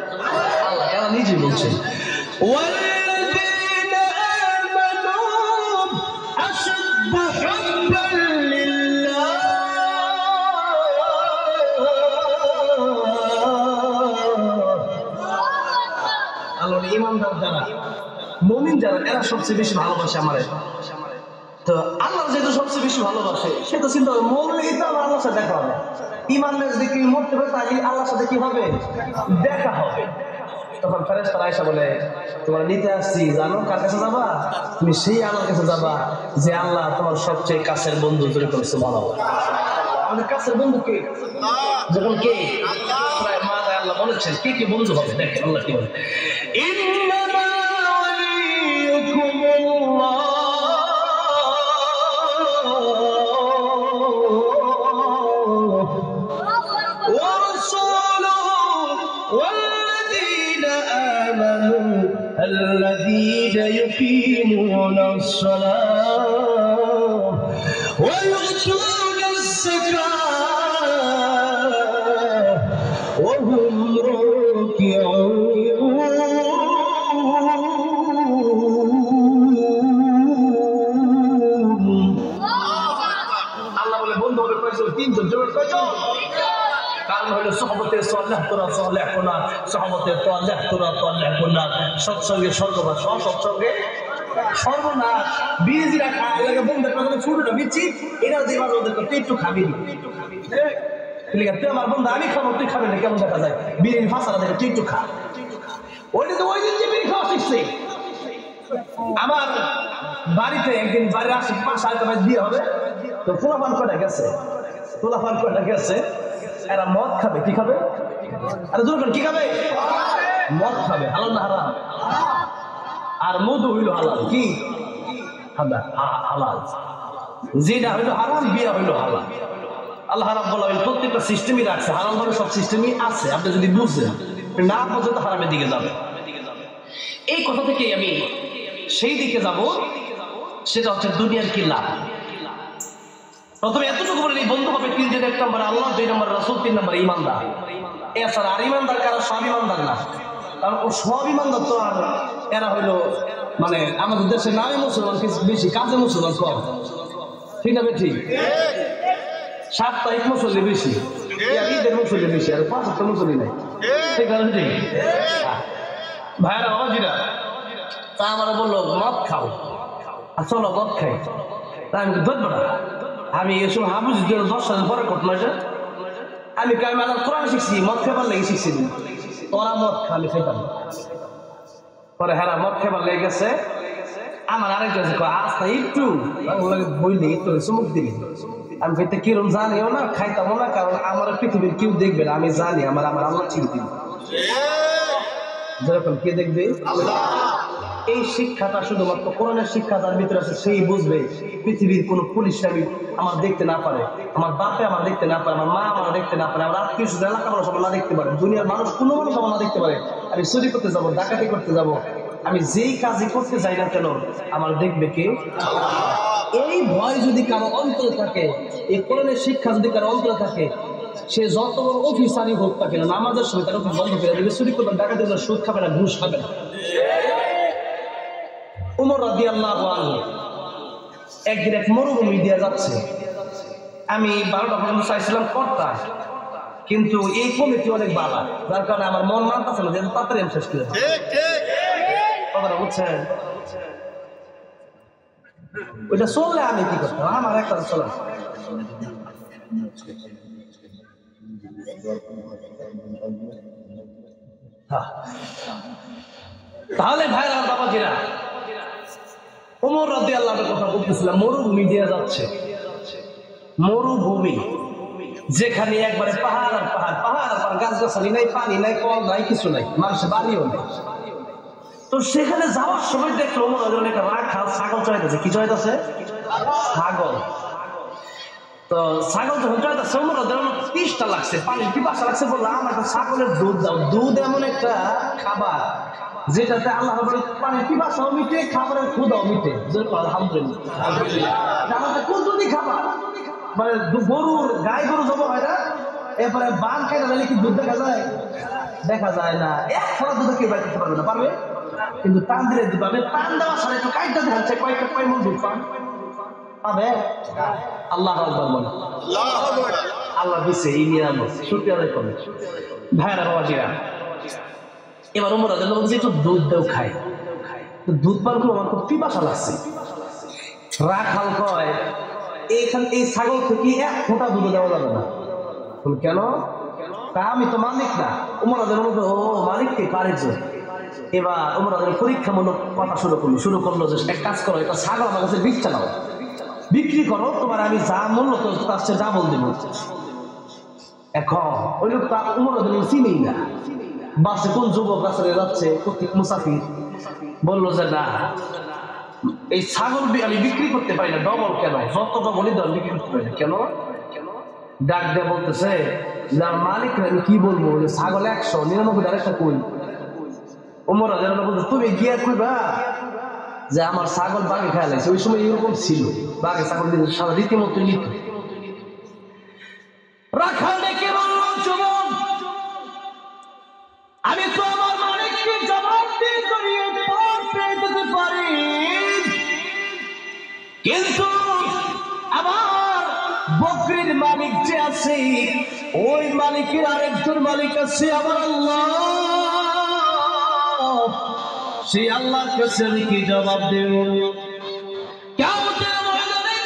আল্লাহ এরা নিজে বলছেন ইমানদার যারা মুমিন যারা এরা সবচেয়ে বেশি ভালোবাসে আমার। তো আল্লাহ যেহেতু সবচেয়ে বেশি ভালোবাসে সে তো চিন্তা হবে মরলে তো আমার আল্লাহর সাথে দেখা হবে। ইমানদার যদি কেউ মরতে পারে তাহলে আল্লাহর সাথে কি হবে? দেখা হবে। তখন ফেরেশতারা আয়েশা বলে তোমার নিতে আসছি, জানো কার কাছে যাবা? তুমি সেই আল্লাহর কাছে যাবা যে আল্লাহ তোমার সবচেয়ে কাছের বন্ধু। যেরকম সুবহানাল্লাহ, আমাদের কাছের বন্ধু কে? যখন কে আল্লাহ বলেছেন কে কে বন্ধু হবে, দেখেন আল্লাহ কি বলে ইন্নামা ওয়ালিয়ুকুমুল্লাহ ওয়া রাসূলুহু ওয়াল্লাযীনা আমানু আল্লাযীনা ইউকিমুনাস সালাহ ওয়া ইউতুনাস যাকাত ওয়া হুম রাকিউন। আল্লাহ বলে বন্ধু হবে কয়জন? তিনজন। জোরে কয়জন? কারণ হলো সুহবতে সালেহ তোরা সালেহ কোনা, সুহবতে তালেহ তোরা তালেহ কোনা, সৎসঙ্গে স্বর্গবাস, অসৎসঙ্গে সর্বনাশ। বিড়িরা খায় লাগে বন্ধের কথা ছোটটা বিচ্ছি এটা যে মাঝে ওদের তুই একটু খাবি নি, তুই আমার বন্ধু আমি খাবো তুই খাবি না, কেমন দেখা যায়? বিড়ির ফাঁসারা দেখে তুই একটু খা। ওইটা তো ওই দিন যে বিড়ি খাওয়া শিখছে। আমার বাড়িতে একদিন বাড়ির আসে 5-7 মাস বিয়ে হবে, তো পোলাপান কয়টা গেছে, পোলাপান কয়টা গেছে, এরা মদ খাবে। কি খাবে? আরে দুর্গণ কি খাবে? মদ খাবে। হালাল না হারাম? আর মধু হইল হালাল। কি হালাল? যেটা হইল হারাম বিয়া হইল হালাল। আল্লাহ রাব্বুল আলামিন প্রত্যেকটা সিস্টেমই রাখছে, হারাম ভাবে সব সিস্টেমই আছে। আপনি যদি বুঝেন না পর্যন্ত হারামের দিকে যাবে। এই কথা থেকে আমি সেই দিকে যাব, সেটা হচ্ছে দুনিয়ার কি লাভ। প্রথমে এতটুকু বলে বন্ধু হবে তিনজন। 1 নম্বর আল্লাহ, 2 নম্বর রাসূল, 3 নম্বর ইমানদার। এছাড়া আর ইমানদার কারা? সব ইমানদার না, কারণ ও সব ইমানদার তো আর এরা হইলো মানে আমাদের দেশে নামে মুসলমান বেশি, কাজে মুসলমান কম। ঠিক না ঠিক? সাপ্তাহিক মুসল্লি বেশি, ঈদের মুসল্লি বেশি, আর 5 সপ্তাহ মুসল্লি নাই। ঠিক আছে ঠিক? ভাইরা বাবাজিরা, তা আমার বললো মদ খাও, আর চলো মদ খাই। তা আমি ধরবো না, আমি এসব হাবুজ 10 সালের পরে ঘটনা। আমি কাইমালার কোরআন শিখছি, মদ খাবার লেগে শিখছি। তোরা মদ খা, আমি খাইতাম। পরে হেরা মদ খাবার লেগে গেছে। আমার আরেকটা আস্তা একটু বইলে একটু চুমুক দিবি। আমি খাইতে কিরম জানিও না, খাইতামও না, কারণ আমার পৃথিবীর কেউ দেখবে না। আমি জানি আমার আল্লাহ ঠিক দিন। যেরকম কে দেখবে? এই শিক্ষাটা শুধুমাত্র কোরআনের শিক্ষা যার ভিতরে আছে সেই বুঝবে। পৃথিবীর কোন পুলিশ আমি আমার দেখতে না পারে, আমার বাপে আমার দেখতে না পারে, আমার মা আমার দেখতে না পারে, আমার আত্মীয় স্বজন এলাকা মানুষ আমার না দেখতে পারে, দুনিয়ার মানুষ কোনো মানুষ আমার না দেখতে পারে। আমি চুরি করতে যাবো, ডাকাতি করতে যাব, আমি যেই কাজই করতে যাই না কেন আমার দেখবে কে? এই ভয় যদি কারো অন্তরে থাকে, এই কোরআনের শিক্ষা যদি কারো অন্তরে থাকে, সে যত বড় অফিসারই হোক না কেন নামাজের সময় তার অফিস বন্ধ করে দেবে, চুরি করবে, ডাকাতি করবে, সুদ খাবে না, ঘুষ খাবে না। উমর রাদিয়াল্লাহু আনহু একদিন এক মরুভূমি দিয়ে যাচ্ছে। আমি 12টা পর্যন্ত চাইছিলাম কর্তা, কিন্তু এই কমিটি অনেক বাবা, যার কারণে আমার মন মানতেছে না যে তাড়াতাড়ি আমি শেষ করে কথাটা বুঝছেন। ওইটা চললে আমি কি করতাম, আমার একটা চলে। তাহলে ভাই আমার বাবাজিরা, ওমর রাদিয়াল্লাহু আনহুর কথা বলতেছিলাম, মরুভূমি দিয়ে যাচ্ছে, মরুভূমি যেখানে একবারে পাহাড় আর পাহাড়, পাহাড় আর পাহাড়, গাছগাছালি নাই, পানি নাই, কল নাই, কিছু নাই, মানুষের বাড়িও নেই। তো সেখানে যাওয়ার সময় দেখলো ওমর রাদিয়াল্লাহু আনহু একটা রাখাল ছাগল চড়াইতেছে। কি চড়াইতেছে? ছাগল। তো ছাগল যখন চড়াইতেছে ওমর রাদিয়াল্লাহু আনহু তৃষ্ণা লাগছে, পানির পিপাসা লাগছে, বললো আমার একটা ছাগলের দুধ দাও। দুধ এমন একটা খাবার যেটাতে আল্লাহ পানির পিপাসাও মিটে, খাবারের ক্ষুধাও মিটে। আলহামদুলিল্লাহ। কোন দুধই খাবার, মানে গরুর গাই গরু জমা হয় না, এরপরে বান খাইতে গেলে কি দুধ দেখা যায়? দেখা যায় না। এক ফোঁটা দুধ কেউ বাইর করতে পারবে না, পারবে? কিন্তু টান দিলে দুধ পাবে। টান দেওয়ার সাথে একটু কাইটা দেখাচ্ছে কয়েকটা কয় মন দুধ পান পাবে। আল্লাহ আকবার বলে, আল্লাহ দিছে এই নিয়ামত, শুকরিয়া আদায় করবে ভাইরা বাবাজিরা। এবার ওমর রাদিয়াল্লাহু আনহু একটু দুধ দাও খাই। দুধ পান করে আমার খুব পিপাসা লাগছে। রাখাল কয় এইখান এই ছাগল থেকে এক ফোঁটা দুধ দেওয়া যাবে না। কেন? তা আমি তো মালিক না। ওমর রাদিয়াল্লাহু আনহু ও মালিক কে পারে যে। এবার ওমর রাদিয়াল্লাহু পরীক্ষামূলক কথা শুরু করলো যে এক কাজ করো, এটা ছাগল আমার কাছে বিক্রি নাও, বিক্রি করো, তোমার আমি যা মূল্য তো তার চেয়ে ডাবল দেবো। এখন ওই লোক তা ওমর রাদিয়াল্লাহু চিনেই না, বাসে কোন যুবক রাস্তায় যাচ্ছে, প্রত্যেক মুসাফির, বললো যে না এই ছাগল আমি বিক্রি করতে পারি না, ডবল কেন, যত ডবলই দাম বিক্রি করতে পারি না। কেন? ডাক দিয়ে বলতেছে যে মালিক আমি কি বলবো, ছাগল 199 আরেকটা কই। ওমর রাদিয়াল্লাহু আনহু বলতে তুমি গিয়া কইবা যে আমার ছাগল বাঘে খেয়ে লাগছে। ওই সময় এরকম ছিল, বাঘে ছাগল দিন সারা রীতিমতো নিত। রাখাল ডেকে বলল যুবক, আমি তো আমার মালিককে জবাব দিয়ে করিয়ে পথ পেয়ে যেতে পারি, কিন্তু আমার বকরির মালিক যে আছে ওই মালিকের আরেকজন মালিক আছে আমার আল্লাহ। সেই আল্লাহর কাছে আমি কি জবাব দেব? কিয়ামতের ময়দানে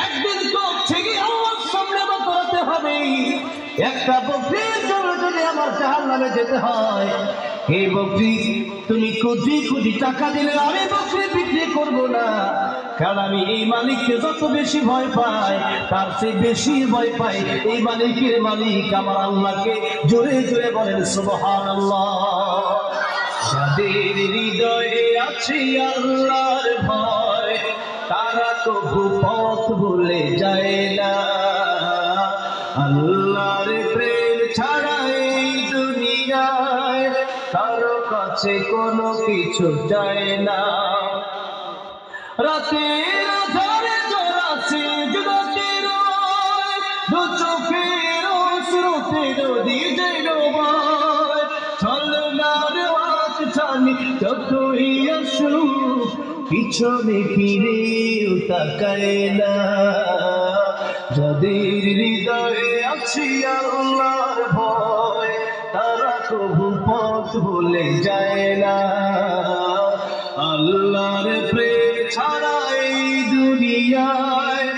একদিন তো ঠিকই আল্লাহর সামনে আমাকে দাঁড়াতে হবে। একটা বকরির জন্য যদি আমার জাহান্নামে যেতে হয়, এই বকরি তুমি কোটি কোটি টাকা দিলে আমি বকরি বিক্রি করব না, কারণ আমি এই মালিককে যত বেশি ভয় পাই তার চেয়ে বেশি ভয় পাই এই মালিকের মালিক আমার আল্লাহকে। জোরে জোরে বলেন সুবহানাল্লাহ। যাদের হৃদয়ে আছে আল্লাহর ভয় তারা কবু পথ ভুলে যায় না। আল্লাহর প্রেম ছাড়া এই দুনিয়ায় কারো কাছে কোনো কিছু চায় না। রাতের আধারে জোড়াছে জগতের দু চোখের স্রোতে নদী যেন বয়, ছলনার হাত ছানি যতই আসুক পিছনে ফিরেও তাকায় না। যাদের হৃদয়ে আছে আল্লাহর ভয় তারা কবু পথ ভুলে যায় না। আল্লাহর প্রেম ছাড়া এই দুনিয়ায়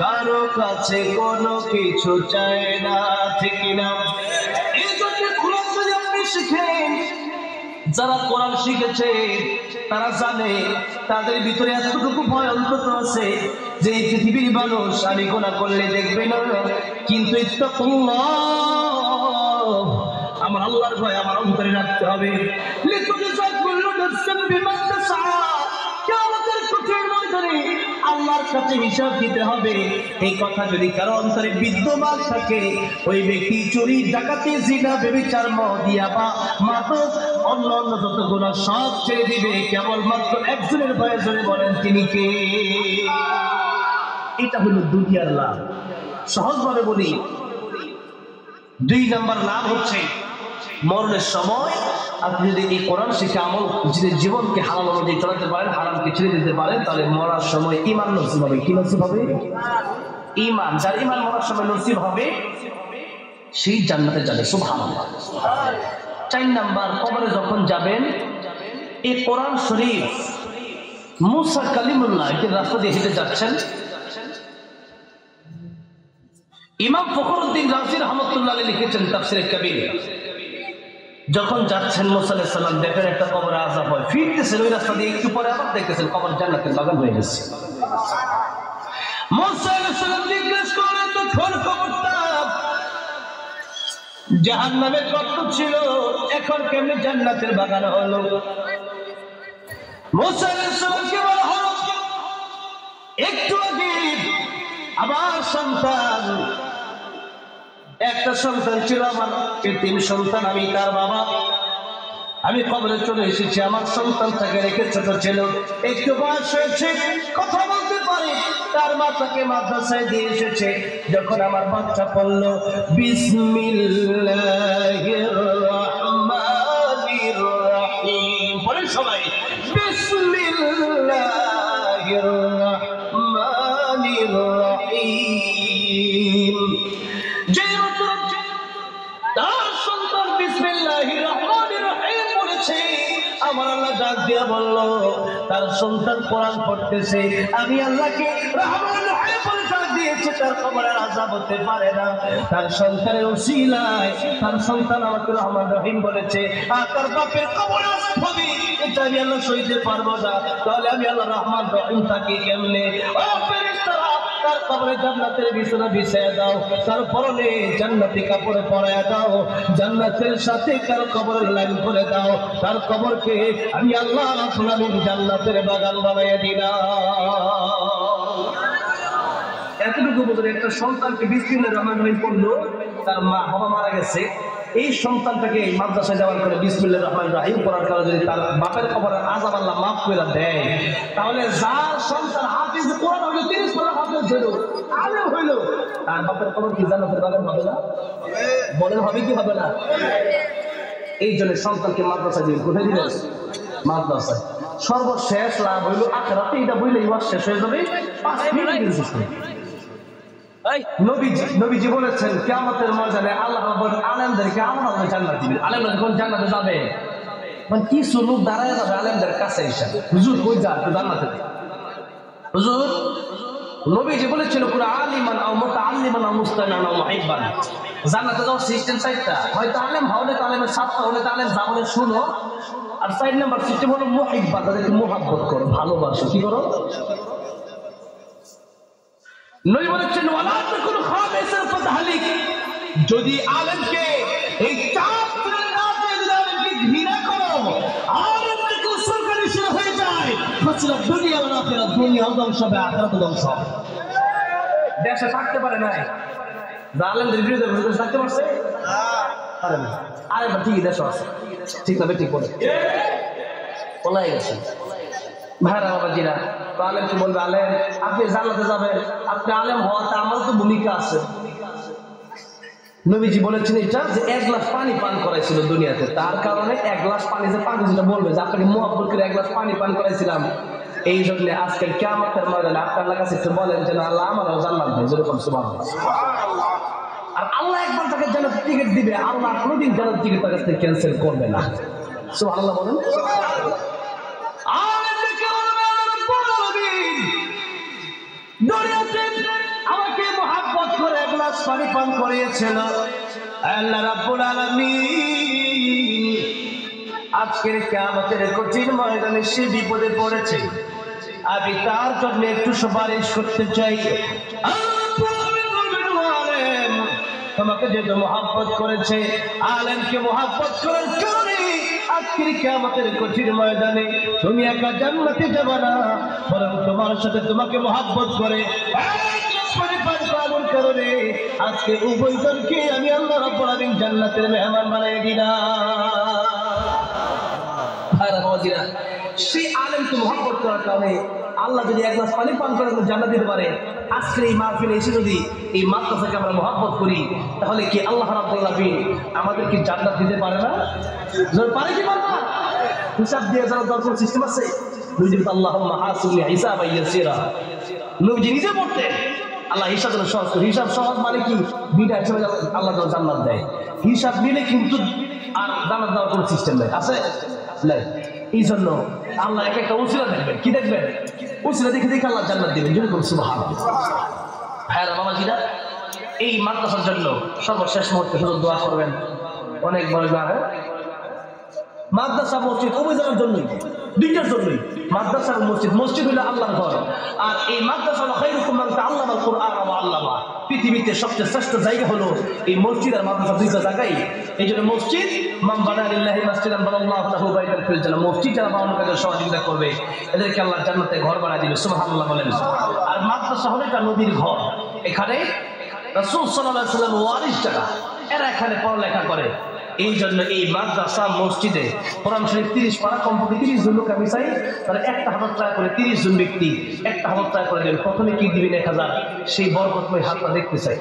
কারো কাছে কোনো কিছু চায় না, ঠিক না? এই জন্য কোরআন যদি আপনি শিখেন, যারা কোরআন শিখেছে তারা জানে তাদের ভিতরে এতটুকু ভয় অন্তত আছে যে এই পৃথিবীর মানুষ আমি গুনাহ করলে দেখবে না, কিন্তু ইত্তাকুল্লাহ আমার আল্লাহর ভয় আমার অন্তরে রাখতে হবে। আল্লাহর কাছে হিসাব দিতে হবে। এই কথা যদি কারো অন্তরে বিদ্যমান থাকে, ওই ব্যক্তি চুরি, ডাকাতি, জিনা, ব্যভিচার, মদিয়া বা মাদক অন্য অন্য যত গুনাহ সব ছেড়ে দিবে কেবলমাত্র একজনের ভয়ে। জোরে বলেন তিনি কে? এটা হলো দুনিয়ার লাভ। সহজভাবে বলি, 2 নম্বর লাভ হচ্ছে মরণের সময় আপনি যদি এই কোরআন শিখে আমল যদি জীবনকে হালাল অনুযায়ী চালাতে পারেন, হারামকে ছেড়ে দিতে পারেন, তাহলে মরার সময় ঈমান নসিব হবে। কি নসিব হবে? ঈমান। যার ঈমান মরার সময় নসিব হবে সেই জান্নাতে যাবে। সুবহানাল্লাহ। 4 নাম্বার, কবরে যখন যাবেন এই কোরআন শরীফ মুসা কালিমুল্লাহ একদিন রাস্তা দিয়ে হেঁটে যাচ্ছেন। ইমাম ফখরুদ্দিন রাজি রহমতুল্লাহ আলাইহি লিখেছেন তাফসীরে কবির, যখন যাচ্ছেন মুসা আলাইহিস সালাম দেখেন একটা কবরে আযাব হয়, ফিরতেছেন ওই রাস্তা দিয়ে, একটু পরে আবার দেখতেছেন কবর জান্নাতের বাগান হয়ে গেছে। মুসা আলাইহিস সালাম জিজ্ঞেস করেন তখন কবরটা জাহান্নামের গর্ত ছিল, এখন কেমনে জান্নাতের বাগান হলো? মুসা আলাইহিস সালামকে বলা হলো একটু আগে আমার সন্তান, একটা সন্তান ছিল আমার, 3 সন্তান, আমি তার বাবা, আমি কবরে চলে এসেছি, আমার সন্তানটাকে রেখে ছোট ছিল, একটু বয়স হয়েছে, কথা বলতে পারে, তার মাতাকে মাদ্রাসায় দিয়ে এসেছে। যখন আমার বাচ্চা পড়ল বিসমিল্লাহির রহমানির রহিম, বলে সবাই বিসমিল্লাহির রহমানির রহিম, যে মাত্র তার সন্তান বিসমিল্লাহির রহমানির রহিম বলেছে, আমার আল্লাহ ডাক দিয়া বলল তার সন্তান কোরআন পড়তেছে, আমি আল্লাহকে রহমান রহিম বলে ডাক দিয়েছি, তার কবরের আযাব হতে পারে না। তার সন্তানের উসিলায় তার সন্তান আমাকে রহমান রহিম বলেছে, আর তার বাপের কবরে আযাব হবে, এটা আমি আল্লাহ সইতে পারবো না, তাহলে আমি আল্লাহ রহমান রহিম থাকি কেমনে? ও ফেরেশতারা, তার কবরে জান্নাতের বিছানা বিছায়া দাও, তার পরনে জান্নাতি কাপড় পরায়া দাও, জান্নাতের সাথে তার কবরের লাইন করে দাও, তার কবরকে আমি আল্লাহ রাব্বুল আলামিন জান্নাতের বাগান বানাইয়া দিলাম। এতটুকু বলে একটা সন্তানকে বিসমিল্লাহির রহমানির রহিম পড়লো, তার বাবা মারা গেছে, এই সন্তানটাকে মাদ্রাসায় যাওয়ার করে বিসমিল্লাহির রহমানির রহিম পড়ার কারণে যদি তার বাপের কবরের আযাব আল্লাহ মাফ করে দেয়, তাহলে যার সন্তান হাফিজ কোরআন হইল, 30 পারা হাফিজ হইল, আলেম হইল, আর বাপের কবর কি জান্নাতের বাগান হবে না? বলেন হবে কি হবে না? এই জন্য সন্তানকে মাদ্রাসায় দিয়ে কোথায় দিবেন? মাদ্রাসায়। সর্বশেষ লাভ হইল আখিরাতে, এটা বইলেই ওয়াজ শেষ হয়ে যাবে 5 মিনিট। নবীজি বলেছেন কিয়ামতের ময়দানে আল্লাহ রাব্বুল আলেমদেরকে আল্লাহ জান্নাত দিবেন। আলেমরা যখন জান্নাতে যাবে, মানে কিছু লোক দাঁড়ায় যাবে আলেমদের কাছে এসে, হুজুর কই যান, তো জান্নাতে হুজুর। নবীজি বলেছিল কুল আলিমান আও মুতাআল্লিমান আও মুস্তামিআন আও মুহিব্বান, জান্নাতে যাওয়ার সিস্টেম 4টা, হয়তো আলেম হলে তো আলেমের ছাত্র হলে তো আলেম যাবলে শুনো, আর 4 নাম্বার সিস্টেম হলো মুহিব্বা, তাদেরকে মুহাব্বত করো, ভালোবাসো। কি করো? নবী বলেছেন ওয়ালা তাকুন খামিসান ফাতাহলিক, যদি আলেমকে এই 4 না দিয়ে আলেমকে ঘৃণা করো, আলেমকে সরকারি শুরু হয়ে যায়, ফাসলা দুনিয়া ওয়া আখিরাত, দুনিয়াও ধ্বংস হবে, আখিরাতও ধ্বংস হবে। দেশে থাকতে পারে নাই, আলেমদের বিরুদ্ধে বসে থাকতে পারছে? পারে না। আরে বা ঠিকই দেশ আছে, ঠিক না? ঠিক বলে পলাই গেছে ভাইরা বাবাজিরা। তো আলেম কি বলবে? আলেম আপনি জান্নাতে যাবেন, আপনি আলেম হওয়াতে আমার তো ভূমিকা আছে। নবীজি বলেছেন এটা যে 1 গ্লাস পানি পান করাইছিল দুনিয়াতে, তার কারণে 1 গ্লাস পানি যে পানি যেটা বলবে যে আপনাকে মুহাব্বত করে 1 গ্লাস পানি পান করাইছিলাম, এই জন্য আজকে কিয়ামতের ময়দানে আপনার কাছে একটু বলেন যে আল্লাহ আমারও জান্নাত দেয়, যেরকম সুবহানাল্লাহ। আর আল্লাহ একবার তাকে জান্নাতের টিকিট দিবে, আল্লাহ কোনোদিন জান্নাতের টিকিট তার কাছ থেকে ক্যান্সেল করবে না। সুবহানাল্লাহ বলেন। আমাকে মুহাব্বত করে 1 গ্লাস পানি পান করিয়েছিল আল্লাহ রাব্বুল আলামিন। আজকের কিয়ামতের কঠিন ময়দানে সে বিপদে পড়েছে, আমি তার জন্য একটু সুপারিশ করতে চাই। তোমাকে যেহেতু মুহাব্বত করেছে, আলেমকে মুহাব্বত করার কারণে আজকের কিয়ামতের কঠিন ময়দানে তুমি একা জান্নাতে যাবে না, বরং তোমার সাথে তোমাকে মুহাব্বত করে কারণে আজকে উভয়জনকে আমি আল্লাহ রাব্বুল আলামিন জান্নাতের মেহমান বানিয়ে দিলাম। সেই আলেমকে মুহাব্বত করার কারণে আল্লাহ যদি 1 গ্লাস পানি পান করে জান্নাত দিতে পারে, আজকের এই মাহফিলে এসে যদি এই মাদ্রাসাকে আমরা মুহাব্বত করি, তাহলে কি আল্লাহ রাব্বুল আলামিন আমাদের কি জান্নাত দিতে পারে না? পারে কি পারে না? হিসাব দিয়ে যাওয়ার দরকার সিস্টেম আছে। নবীজি আল্লাহুম্মা হাসিবনি হিসাবান ইয়াসিরা, নবীজি নিজে বলতেন আল্লাহ হিসাব সহজ করে। হিসাব সহজ মানে কি, বিনা হিসাবে আল্লাহ জান্নাত দেয়। হিসাব নিলে কিন্তু আর জান্নাত দেওয়ার কোনো সিস্টেম নেই, আছে নাই। এই জন্য আল্লাহ এক একটা উসিলা দেখবেন, কি দেখবেন, উসিলা দেখে দেখে আল্লাহ জান্নাত দিবেন। যদি কোনো সুবহানাল্লাহ। হ্যাঁ বাবাজিরা, এই মাদ্রাসার জন্য সর্বশেষ মুহূর্তে শুধু দোয়া করবেন। অনেক বড় মাদ্রাসা মসজিদ অভিযানের জন্যই, দুইটার জন্যই, মাদ্রাসা মসজিদ। মসজিদ হলো আল্লাহর ঘর, আর এই মাদ্রাসা হলো খায়রুকুম মান তাআল্লামা আল কুরআন ওয়া আল্লামা। পৃথিবীতে সবচেয়ে শ্রেষ্ঠ জায়গা হলো এই মসজিদ আর মাদ্রাসা, দুইটা জায়গায়। এই জন্য মসজিদ, মান বানা লিল্লাহি মাসজিদান বানাল্লাহু লাহু বাইতান ফিল জান্নাহ, মসজিদ যারা বানানোর কাজে সহযোগিতা করবে এদেরকে আল্লাহ জান্নাতে ঘর বানিয়ে দিবে। সুবহানাল্লাহ বলেন। আর মাদ্রাসা হলো একটা নবীর ঘর। এখানে রাসূল সাল্লাল্লাহু আলাইহি ওয়াসাল্লাম ওয়ারিস যারা, এরা এখানে পড়ালেখা করে। এই জন্য এই মাদ্রাসা মসজিদে কোরআন শরীফ 30 পারা, কমপক্ষে 30 জন লোক আমি চাই। তাহলে একটা হাজার টাকা করে 30 জন ব্যক্তি একটা হাজার টাকা করে দেবেন। প্রথমে কি দিবেন 1000, সেই বরকতময় হাতটা দেখতে চাই।